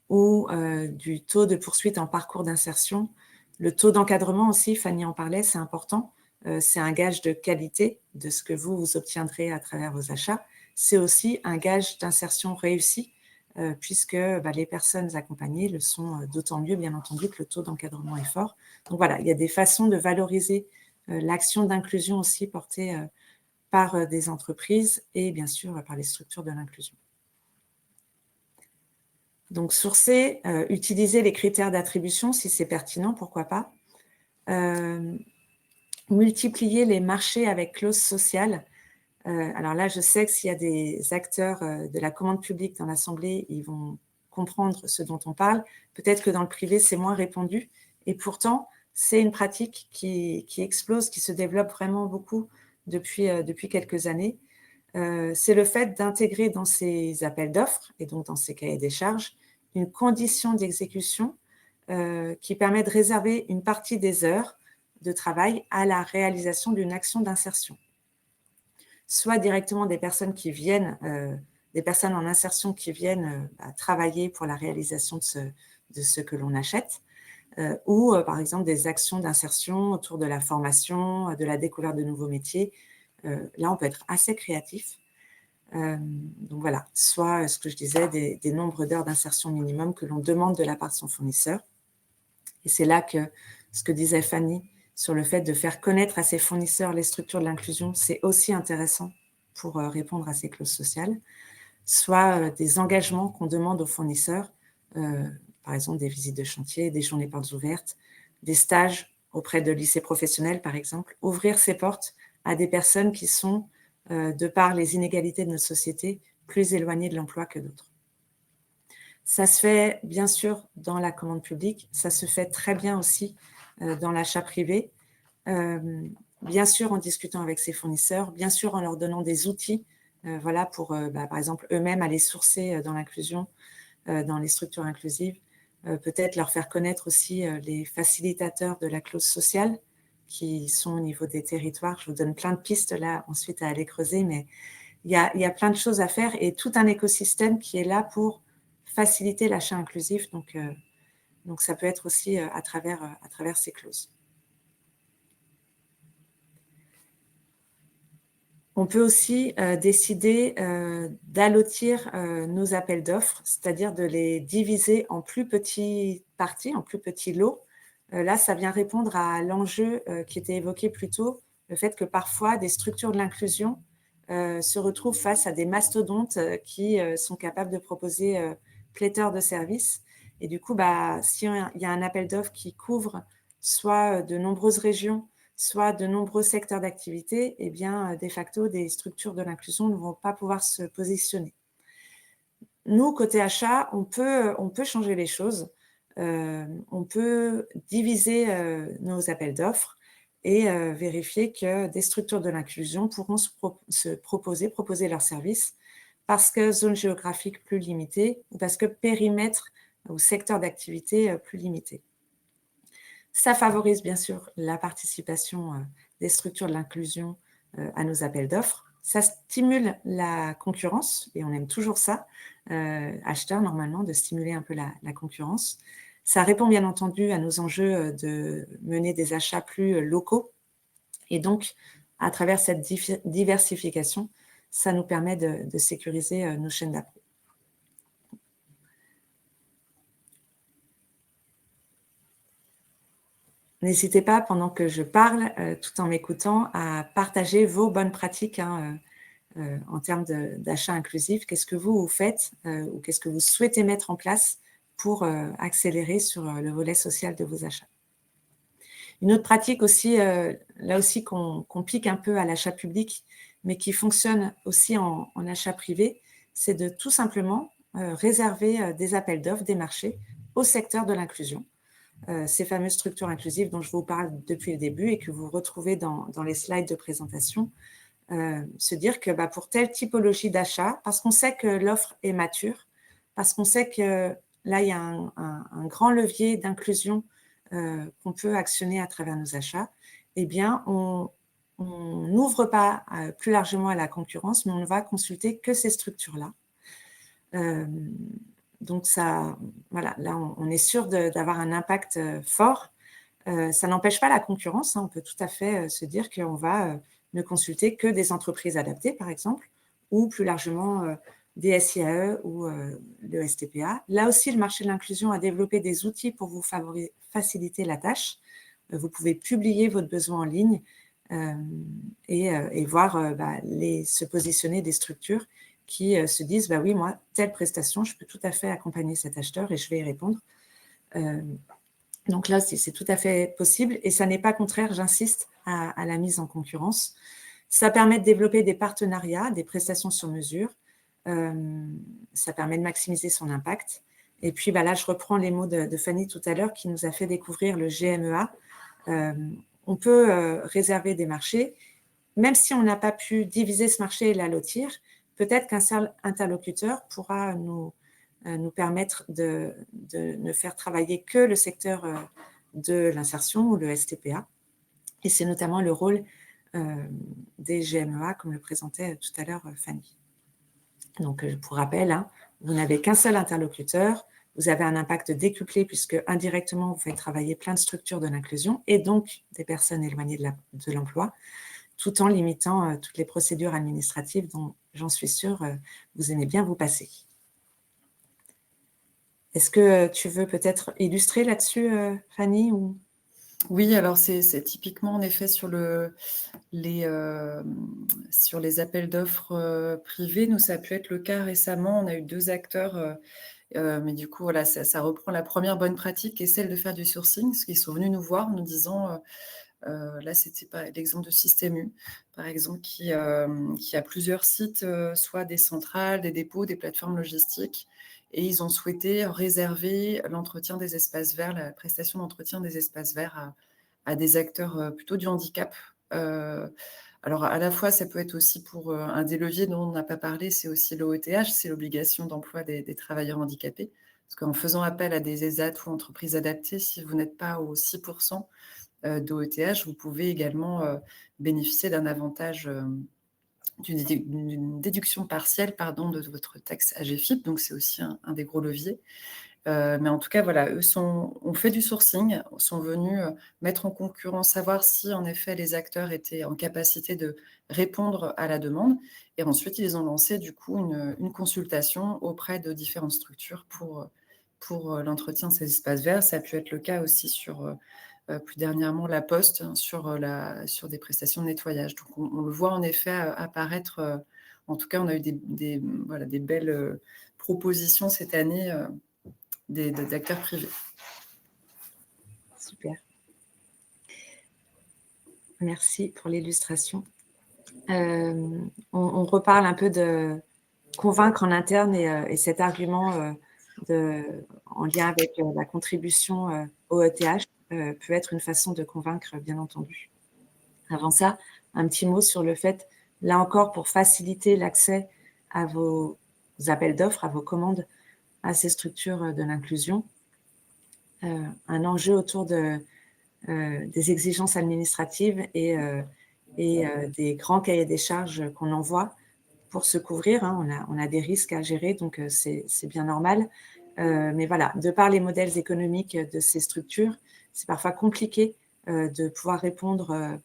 ou du taux de poursuite en parcours d'insertion. Le taux d'encadrement aussi, Fanny en parlait, c'est important. C'est un gage de qualité de ce que vous obtiendrez à travers vos achats. C'est aussi un gage d'insertion réussie, puisque les personnes accompagnées le sont d'autant mieux, bien entendu, que le taux d'encadrement est fort. Donc voilà, il y a des façons de valoriser l'action d'inclusion aussi portée par des entreprises et bien sûr par les structures de l'inclusion. Donc sourcer, utiliser les critères d'attribution si c'est pertinent, pourquoi pas. Multiplier les marchés avec clauses sociales. Alors là, je sais que s'il y a des acteurs de la commande publique dans l'Assemblée, ils vont comprendre ce dont on parle. Peut-être que dans le privé, c'est moins répandu. Et pourtant, c'est une pratique qui explose, qui se développe vraiment beaucoup depuis quelques années. C'est le fait d'intégrer dans ces appels d'offres et donc dans ces cahiers des charges une condition d'exécution qui permet de réserver une partie des heures de travail à la réalisation d'une action d'insertion. Soit directement des personnes qui viennent, des personnes en insertion qui viennent travailler pour la réalisation de ce que l'on achète, ou par exemple des actions d'insertion autour de la formation, de la découverte de nouveaux métiers. Là, on peut être assez créatif. Donc voilà, soit ce que je disais, des nombres d'heures d'insertion minimum que l'on demande de la part de son fournisseur. Et c'est là que ce que disait Fanny sur le fait de faire connaître à ses fournisseurs les structures de l'inclusion, c'est aussi intéressant pour répondre à ces clauses sociales. Soit des engagements qu'on demande aux fournisseurs, par exemple des visites de chantier, des journées portes ouvertes, des stages auprès de lycées professionnels, par exemple, ouvrir ses portes à des personnes qui sont, de par les inégalités de notre société, plus éloignées de l'emploi que d'autres. Ça se fait bien sûr dans la commande publique, ça se fait très bien aussi dans l'achat privé, bien sûr en discutant avec ses fournisseurs, bien sûr en leur donnant des outils pour, par exemple, eux-mêmes aller sourcer dans l'inclusion, dans les structures inclusives, peut-être leur faire connaître aussi les facilitateurs de la clause sociale qui sont au niveau des territoires. Je vous donne plein de pistes là ensuite à aller creuser, mais il y a plein de choses à faire et tout un écosystème qui est là pour faciliter l'achat inclusif. Donc ça peut être aussi à travers ces clauses. On peut aussi décider d'allotir nos appels d'offres, c'est-à-dire de les diviser en plus petites parties, en plus petits lots. Là, ça vient répondre à l'enjeu qui était évoqué plus tôt, le fait que parfois des structures de l'inclusion se retrouvent face à des mastodontes qui sont capables de proposer pléthore de services. Et du coup, s'il y a un appel d'offres qui couvre soit de nombreuses régions, soit de nombreux secteurs d'activité, eh bien, de facto, des structures de l'inclusion ne vont pas pouvoir se positionner. Nous, côté achat, on peut changer les choses. On peut diviser nos appels d'offres et vérifier que des structures de l'inclusion pourront proposer leurs services parce que zone géographique plus limitée ou parce que périmètre ou secteur d'activité plus limité. Ça favorise bien sûr la participation des structures de l'inclusion à nos appels d'offres. Ça stimule la concurrence, et on aime toujours ça, acheteurs normalement, de stimuler un peu la concurrence. Ça répond bien entendu à nos enjeux de mener des achats plus locaux. Et donc, à travers cette diversification, ça nous permet de sécuriser nos chaînes d'appro. N'hésitez pas, pendant que je parle, tout en m'écoutant, à partager vos bonnes pratiques en termes d'achat inclusif. Qu'est-ce que vous faites ou qu'est-ce que vous souhaitez mettre en place pour accélérer sur le volet social de vos achats. Une autre pratique aussi, là aussi qu'on pique un peu à l'achat public, mais qui fonctionne aussi en achat privé, c'est de tout simplement réserver des appels d'offres, des marchés au secteur de l'inclusion. Ces fameuses structures inclusives dont je vous parle depuis le début et que vous retrouvez dans les slides de présentation, se dire que pour telle typologie d'achat, parce qu'on sait que l'offre est mature, parce qu'on sait que là, il y a un grand levier d'inclusion qu'on peut actionner à travers nos achats, eh bien, on n'ouvre pas plus largement à la concurrence, mais on ne va consulter que ces structures-là. Donc, ça, voilà, là, on est sûr d'avoir un impact fort. Ça n'empêche pas la concurrence. On peut tout à fait se dire qu'on va ne consulter que des entreprises adaptées, par exemple, ou plus largement des SIAE ou le STPA. Là aussi, le marché de l'inclusion a développé des outils pour vous faciliter la tâche. Vous pouvez publier votre besoin en ligne et voir se positionner des structures qui se disent, oui, moi, telle prestation, je peux tout à fait accompagner cet acheteur et je vais y répondre. Donc là, c'est tout à fait possible et ça n'est pas contraire, j'insiste, à la mise en concurrence. Ça permet de développer des partenariats, des prestations sur mesure. Ça permet de maximiser son impact. Et puis là, je reprends les mots de Fanny tout à l'heure qui nous a fait découvrir le GMEA. On peut réserver des marchés, même si on n'a pas pu diviser ce marché et l'allotir, peut-être qu'un seul interlocuteur pourra nous permettre de ne faire travailler que le secteur de l'insertion ou le STPA. Et c'est notamment le rôle des GMEA, comme le présentait tout à l'heure Fanny. Donc, pour rappel, vous n'avez qu'un seul interlocuteur, vous avez un impact décuplé puisque indirectement, vous faites travailler plein de structures de l'inclusion et donc des personnes éloignées de l'emploi, tout en limitant toutes les procédures administratives dont, j'en suis sûre, vous aimez bien vous passer. Est-ce que tu veux peut-être illustrer là-dessus, Fanny ou... Oui, alors c'est typiquement en effet sur les appels d'offres privés. Nous, ça a pu être le cas récemment. On a eu 2 acteurs, mais du coup, voilà, ça reprend la première bonne pratique qui est celle de faire du sourcing, parce qu'ils sont venus nous voir en nous disant... là, c'était l'exemple de Système U, par exemple, qui a plusieurs sites, soit des centrales, des dépôts, des plateformes logistiques, et ils ont souhaité réserver l'entretien des espaces verts, la prestation d'entretien des espaces verts à des acteurs plutôt du handicap. Alors, à la fois, ça peut être aussi pour un des leviers dont on n'a pas parlé, c'est aussi l'OETH, c'est l'obligation d'emploi des travailleurs handicapés. Parce qu'en faisant appel à des ESAT ou entreprises adaptées, si vous n'êtes pas aux 6% d'OETH, vous pouvez également bénéficier d'un avantage, d'une déduction partielle de votre taxe AGFIP. Donc, c'est aussi un des gros leviers. Mais en tout cas, voilà, eux ont fait du sourcing, sont venus mettre en concurrence, savoir si en effet les acteurs étaient en capacité de répondre à la demande. Et ensuite, ils ont lancé du coup une consultation auprès de différentes structures pour l'entretien de ces espaces verts. Ça a pu être le cas aussi sur, plus dernièrement, La Poste, hein, sur des prestations de nettoyage. Donc, on le voit en effet apparaître. En tout cas, on a eu des belles propositions cette année d'acteurs privés. Super. Merci pour l'illustration. On reparle un peu de convaincre en interne et cet argument en lien avec la contribution au ETH peut être une façon de convaincre, bien entendu. Avant ça, un petit mot sur le fait, là encore, pour faciliter l'accès à vos appels d'offres, à vos commandes, à ces structures de l'inclusion, un enjeu autour des exigences administratives et des grands cahiers des charges qu'on envoie pour se couvrir. Hein. On a des risques à gérer, donc c'est bien normal. Mais voilà, de par les modèles économiques de ces structures, c'est parfois compliqué de pouvoir répondre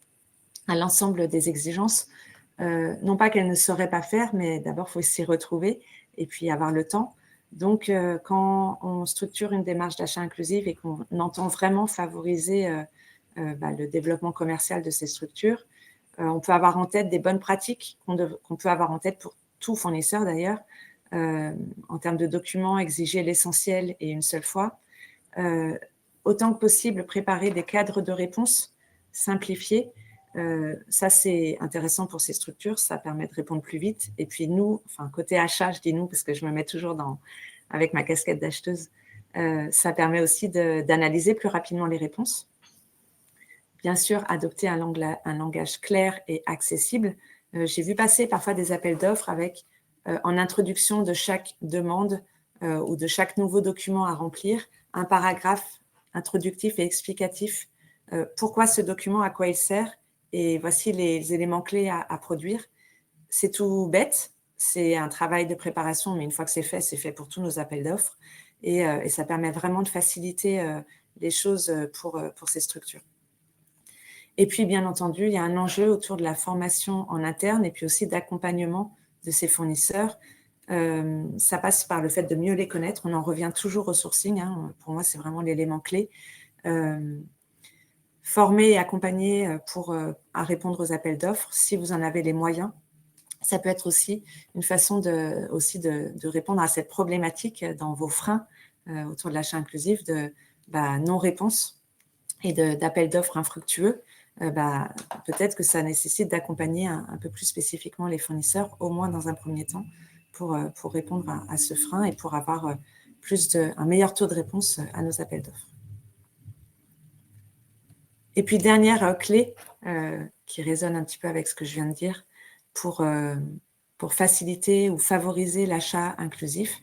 à l'ensemble des exigences. Non pas qu'elles ne sauraient pas faire, mais d'abord, il faut s'y retrouver et puis avoir le temps. Donc, quand on structure une démarche d'achat inclusive et qu'on entend vraiment favoriser le développement commercial de ces structures, on peut avoir en tête des bonnes pratiques qu'on peut avoir en tête pour tout fournisseur d'ailleurs, en termes de documents, exiger l'essentiel et une seule fois. Autant que possible, préparer des cadres de réponse simplifiés. Ça, c'est intéressant pour ces structures, ça permet de répondre plus vite. Et puis nous, enfin côté achat, je dis nous parce que je me mets toujours avec ma casquette d'acheteuse, ça permet aussi d'analyser plus rapidement les réponses. Bien sûr, adopter un langage clair et accessible. J'ai vu passer parfois des appels d'offres avec, en introduction de chaque demande ou de chaque nouveau document à remplir, un paragraphe introductif et explicatif. Pourquoi ce document, à quoi il sert, et voici les éléments clés à produire. C'est tout bête, c'est un travail de préparation, mais une fois que c'est fait pour tous nos appels d'offres. Et ça permet vraiment de faciliter les choses pour ces structures. Et puis, bien entendu, il y a un enjeu autour de la formation en interne et puis aussi d'accompagnement de ces fournisseurs. Ça passe par le fait de mieux les connaître. On en revient toujours au sourcing. Hein. Pour moi, c'est vraiment l'élément clé. Former et accompagner à répondre aux appels d'offres, si vous en avez les moyens. Ça peut être aussi une façon de répondre à cette problématique dans vos freins autour de l'achat inclusif de non-réponse et d'appels d'offres infructueux. Peut-être que ça nécessite d'accompagner un peu plus spécifiquement les fournisseurs, au moins dans un premier temps, pour répondre à ce frein et pour avoir un meilleur taux de réponse à nos appels d'offres. Et puis, dernière clé qui résonne un petit peu avec ce que je viens de dire, pour faciliter ou favoriser l'achat inclusif,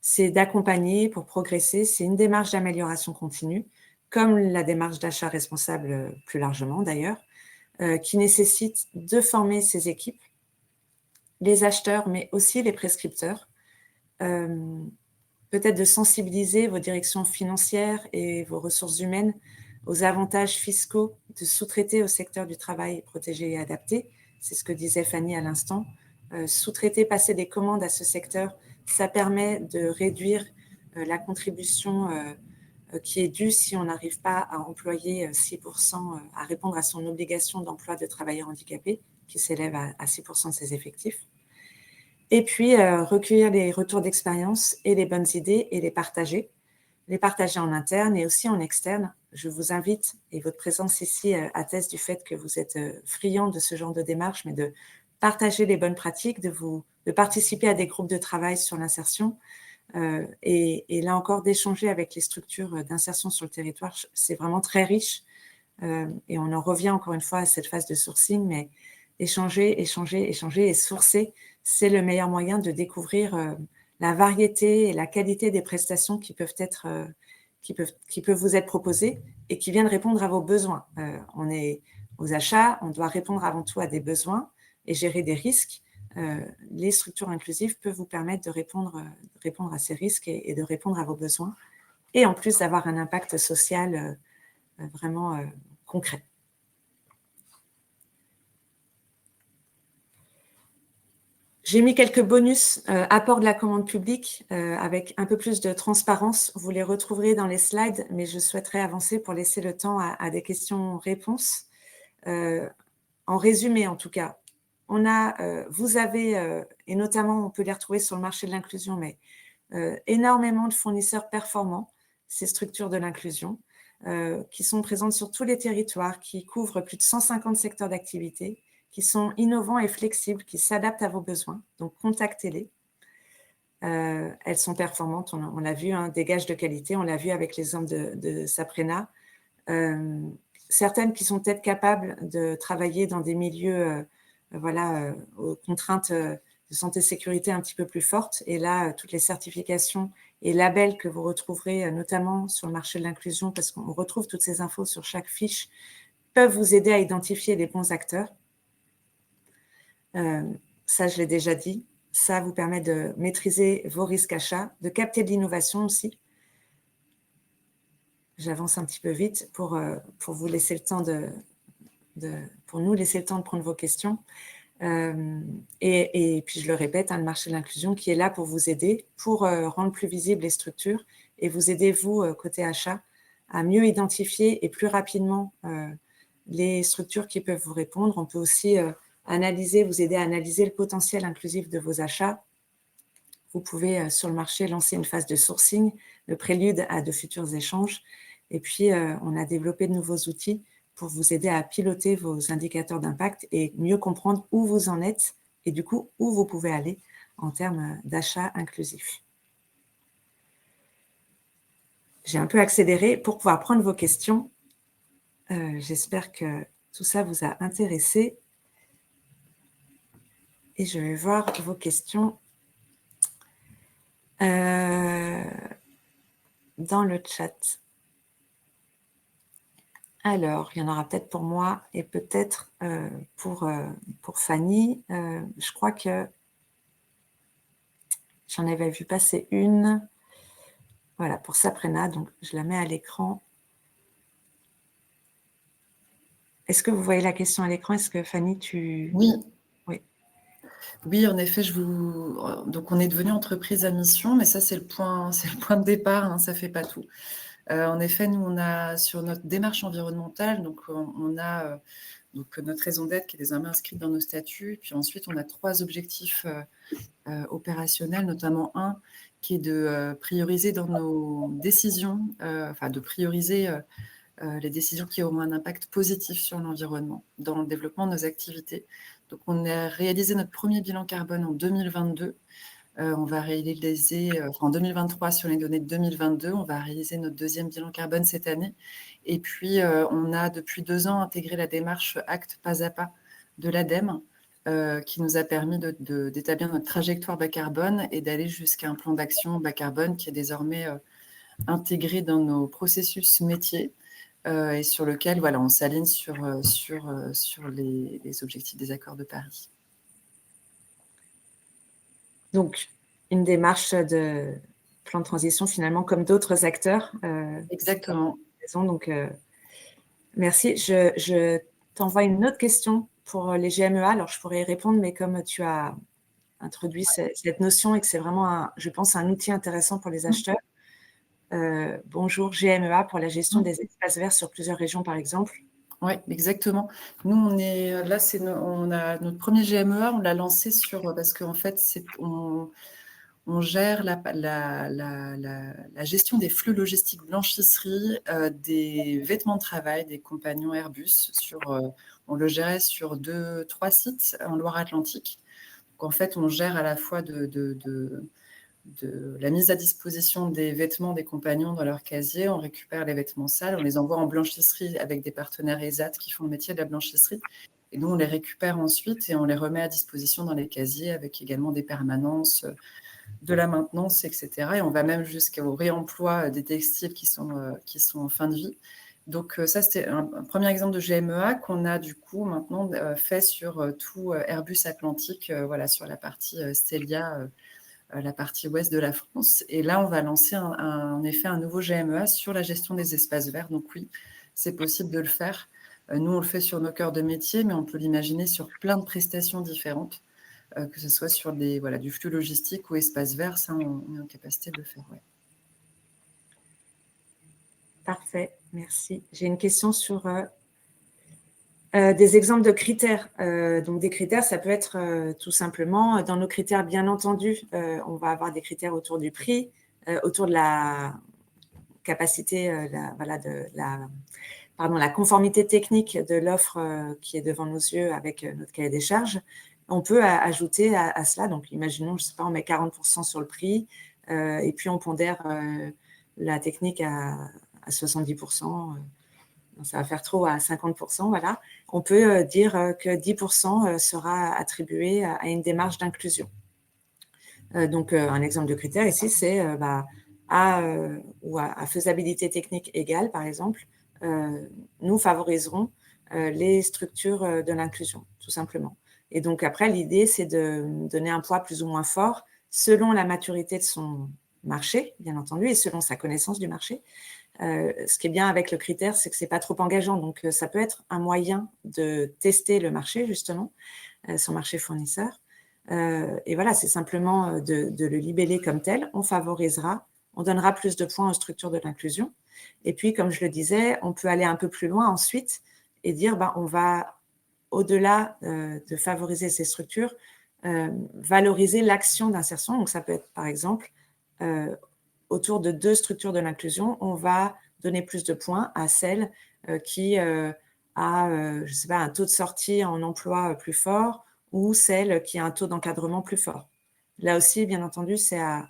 c'est d'accompagner pour progresser. C'est une démarche d'amélioration continue, comme la démarche d'achat responsable plus largement d'ailleurs, qui nécessite de former ces équipes, les acheteurs, mais aussi les prescripteurs, peut-être de sensibiliser vos directions financières et vos ressources humaines aux avantages fiscaux de sous-traiter au secteur du travail protégé et adapté. C'est ce que disait Fanny à l'instant. Sous-traiter, passer des commandes à ce secteur, ça permet de réduire la contribution qui est due si on n'arrive pas à employer 6%, à répondre à son obligation d'emploi de travailleurs handicapés, qui s'élève à 6% de ses effectifs. Et puis, recueillir les retours d'expérience et les bonnes idées et les partager en interne et aussi en externe. Je vous invite, et votre présence ici atteste du fait que vous êtes friand de ce genre de démarche, mais de partager les bonnes pratiques, de participer à des groupes de travail sur l'insertion et là encore d'échanger avec les structures d'insertion sur le territoire. C'est vraiment très riche et on en revient encore une fois à cette phase de sourcing, mais échanger et sourcer, c'est le meilleur moyen de découvrir la variété et la qualité des prestations qui peuvent vous être proposées et qui viennent répondre à vos besoins. On est aux achats, on doit répondre avant tout à des besoins et gérer des risques. Les structures inclusives peuvent vous permettre de répondre à ces risques et de répondre à vos besoins, et en plus d'avoir un impact social vraiment concret. J'ai mis quelques bonus apport de la commande publique avec un peu plus de transparence. Vous les retrouverez dans les slides, mais je souhaiterais avancer pour laisser le temps à des questions-réponses. En résumé, en tout cas, vous avez, et notamment on peut les retrouver sur le marché de l'inclusion, mais énormément de fournisseurs performants, ces structures de l'inclusion, qui sont présentes sur tous les territoires, qui couvrent plus de 150 secteurs d'activité, qui sont innovants et flexibles, qui s'adaptent à vos besoins. Donc, contactez-les. Elles sont performantes, on l'a vu, hein, des gages de qualité, on l'a vu avec l'exemple de Saprena. Certaines qui sont peut-être capables de travailler dans des milieux aux contraintes de santé-sécurité un petit peu plus fortes. Et là, toutes les certifications et labels que vous retrouverez, notamment sur le marché de l'inclusion, parce qu'on retrouve toutes ces infos sur chaque fiche, peuvent vous aider à identifier les bons acteurs. Ça, je l'ai déjà dit. Ça vous permet de maîtriser vos risques achats, de capter de l'innovation aussi. J'avance un petit peu vite pour vous laisser le temps pour nous laisser le temps de prendre vos questions. Et puis, je le répète, le marché de l'inclusion qui est là pour vous aider, pour rendre plus visibles les structures et vous aider, vous, côté achat, à mieux identifier et plus rapidement les structures qui peuvent vous répondre. On peut aussi vous aider à analyser le potentiel inclusif de vos achats. Vous pouvez, sur le marché, lancer une phase de sourcing, le prélude à de futurs échanges. Et puis, on a développé de nouveaux outils pour vous aider à piloter vos indicateurs d'impact et mieux comprendre où vous en êtes et du coup, où vous pouvez aller en termes d'achat inclusif. J'ai un peu accéléré pour pouvoir prendre vos questions. J'espère que tout ça vous a intéressé. Et je vais voir vos questions dans le chat. Alors, il y en aura peut-être pour moi et peut-être pour Fanny. Je crois que j'en avais vu passer une. Voilà, pour Saprena, donc je la mets à l'écran. Est-ce que vous voyez la question à l'écran? Est-ce que Fanny, Oui. Oui. Oui, en effet, donc on est devenu entreprise à mission, mais ça, c'est le point de départ, hein, ça ne fait pas tout. En effet, nous, on a sur notre démarche environnementale, donc on a donc notre raison d'être qui est désormais inscrite dans nos statuts. Puis ensuite, on a 3 objectifs opérationnels, notamment un qui est de prioriser dans nos décisions, de prioriser les décisions qui auront un impact positif sur l'environnement dans le développement de nos activités. Donc, on a réalisé notre premier bilan carbone en 2022. On va réaliser, en 2023 sur les données de 2022, on va réaliser notre deuxième bilan carbone cette année. Et puis, on a depuis 2 ans intégré la démarche Acte pas à pas de l'ADEME, qui nous a permis d'établir notre trajectoire bas carbone et d'aller jusqu'à un plan d'action bas carbone qui est désormais intégré dans nos processus métiers et sur lequel on s'aligne sur les objectifs des accords de Paris. Donc, une démarche de plan de transition finalement comme d'autres acteurs. Exactement. Donc, merci. Je t'envoie une autre question pour les GMEA. Alors, je pourrais y répondre, mais comme tu as introduit cette notion et que c'est vraiment, je pense, un outil intéressant pour les acheteurs. Bonjour, GMEA pour la gestion des espaces verts sur plusieurs régions, par exemple. Oui, exactement. Nous, on a notre premier GMEA, on l'a lancé parce qu'en fait, on gère la gestion des flux logistiques blanchisserie des vêtements de travail des compagnons Airbus. On le gérait sur 2-3 sites en Loire-Atlantique. Donc, en fait, on gère à la fois de la mise à disposition des vêtements des compagnons dans leur casier, on récupère les vêtements sales, on les envoie en blanchisserie avec des partenaires ESAT qui font le métier de la blanchisserie. Et nous, on les récupère ensuite et on les remet à disposition dans les casiers avec également des permanences de la maintenance, etc. Et on va même jusqu'au réemploi des textiles qui sont en fin de vie. Donc ça, c'était un premier exemple de GMEA qu'on a du coup maintenant fait sur tout Airbus Atlantique, voilà, sur la partie Stelia, la partie ouest de la France. Et là, on va lancer en effet un nouveau GMEA sur la gestion des espaces verts. Donc oui, c'est possible de le faire. Nous, on le fait sur nos cœurs de métier, mais on peut l'imaginer sur plein de prestations différentes, que ce soit sur du flux logistique ou espace vert. Ça, on est en capacité de le faire. Ouais. Parfait, merci. J'ai une question sur des exemples de critères. Donc, des critères, ça peut être tout simplement, dans nos critères, bien entendu, on va avoir des critères autour du prix, autour de la capacité, la conformité technique de l'offre qui est devant nos yeux avec notre cahier des charges. On peut ajouter à cela, donc imaginons, je ne sais pas, on met 40% sur le prix et puis on pondère la technique à 70%, ça va faire trop à 50%, voilà. On peut dire que 10% sera attribué à une démarche d'inclusion. Donc, un exemple de critère ici, c'est à faisabilité technique égale, par exemple, nous favoriserons les structures de l'inclusion, tout simplement. Et donc, après, l'idée, c'est de donner un poids plus ou moins fort selon la maturité de son marché, bien entendu, et selon sa connaissance du marché. Ce qui est bien avec le critère, c'est que ce n'est pas trop engageant. Donc, ça peut être un moyen de tester le marché, justement, son marché fournisseur. Et voilà, c'est simplement de le libeller comme tel. On favorisera, on donnera plus de points aux structures de l'inclusion. Et puis, comme je le disais, on peut aller un peu plus loin ensuite et dire, on va, au-delà de favoriser ces structures, valoriser l'action d'insertion. Donc, ça peut être, par exemple, autour de 2 structures de l'inclusion, on va donner plus de points à celle qui a, je ne sais pas, un taux de sortie en emploi plus fort ou celle qui a un taux d'encadrement plus fort. Là aussi, bien entendu, c'est à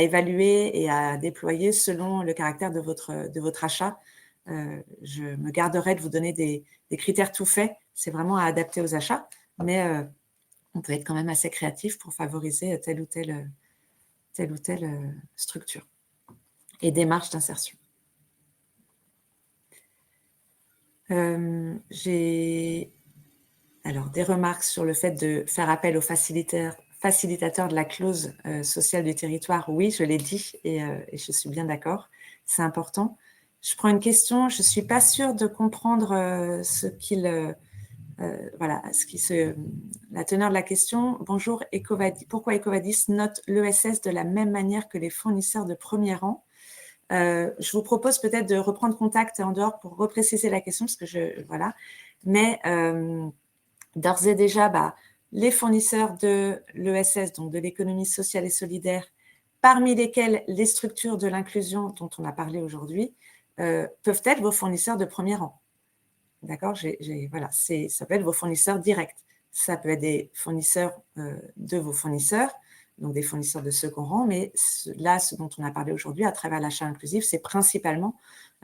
évaluer et à déployer selon le caractère de votre achat. Je me garderai de vous donner des critères tout faits. C'est vraiment à adapter aux achats, mais on peut être quand même assez créatif pour favoriser telle ou telle structure et démarche d'insertion. J'ai alors des remarques sur le fait de faire appel aux facilitateurs de la clause sociale du territoire. Oui, je l'ai dit et je suis bien d'accord, c'est important. Je prends une question, je ne suis pas sûre de comprendre la teneur de la question. Bonjour, pourquoi Ecovadis note l'ESS de la même manière que les fournisseurs de premier rang? Je vous propose peut-être de reprendre contact en dehors pour repréciser la question, parce que mais d'ores et déjà, les fournisseurs de l'ESS, donc de l'économie sociale et solidaire, parmi lesquels les structures de l'inclusion dont on a parlé aujourd'hui, peuvent être vos fournisseurs de premier rang. D'accord, ça peut être vos fournisseurs directs. Ça peut être des fournisseurs de vos fournisseurs, donc des fournisseurs de second rang, mais là, ce dont on a parlé aujourd'hui à travers l'achat inclusif, c'est principalement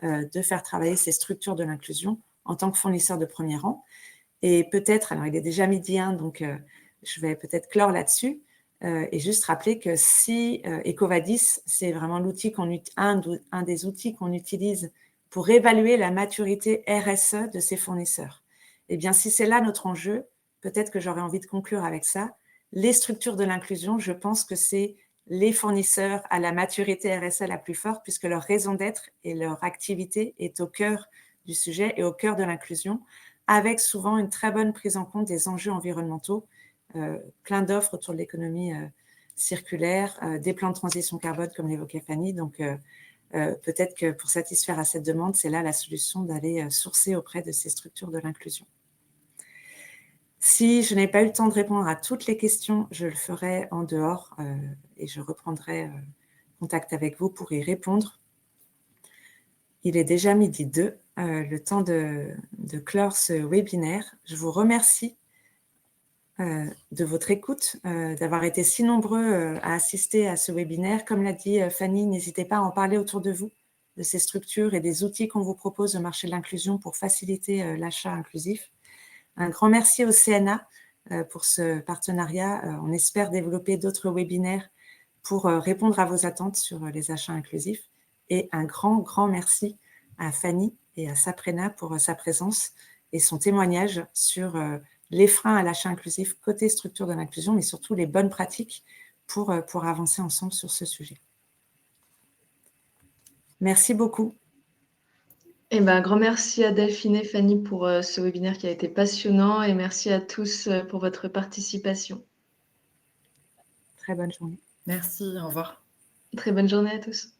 de faire travailler ces structures de l'inclusion en tant que fournisseurs de premier rang. Et peut-être, alors il est déjà midi 1, donc je vais peut-être clore là-dessus et juste rappeler que si Ecovadis, c'est vraiment un des outils qu'on utilise pour évaluer la maturité RSE de ses fournisseurs. Eh bien, si c'est là notre enjeu, peut-être que j'aurais envie de conclure avec ça. Les structures de l'inclusion, je pense que c'est les fournisseurs à la maturité RSE la plus forte, puisque leur raison d'être et leur activité est au cœur du sujet et au cœur de l'inclusion, avec souvent une très bonne prise en compte des enjeux environnementaux, plein d'offres autour de l'économie circulaire, des plans de transition carbone, comme l'évoquait Fanny. Donc, peut-être que pour satisfaire à cette demande, c'est là la solution d'aller sourcer auprès de ces structures de l'inclusion. Si je n'ai pas eu le temps de répondre à toutes les questions, je le ferai en dehors et je reprendrai contact avec vous pour y répondre. Il est déjà midi 2, le temps de clore ce webinaire. Je vous remercie de votre écoute, d'avoir été si nombreux à assister à ce webinaire. Comme l'a dit Fanny, n'hésitez pas à en parler autour de vous, de ces structures et des outils qu'on vous propose au marché de l'inclusion pour faciliter l'achat inclusif. Un grand merci au CNA pour ce partenariat. On espère développer d'autres webinaires pour répondre à vos attentes sur les achats inclusifs. Et un grand, grand merci à Fanny et à Saprena pour sa présence et son témoignage sur les freins à l'achat inclusif côté structure de l'inclusion, mais surtout les bonnes pratiques pour avancer ensemble sur ce sujet. Merci beaucoup. Eh ben, un grand merci à Delphine et Fanny pour ce webinaire qui a été passionnant et merci à tous pour votre participation. Très bonne journée. Merci, au revoir. Très bonne journée à tous.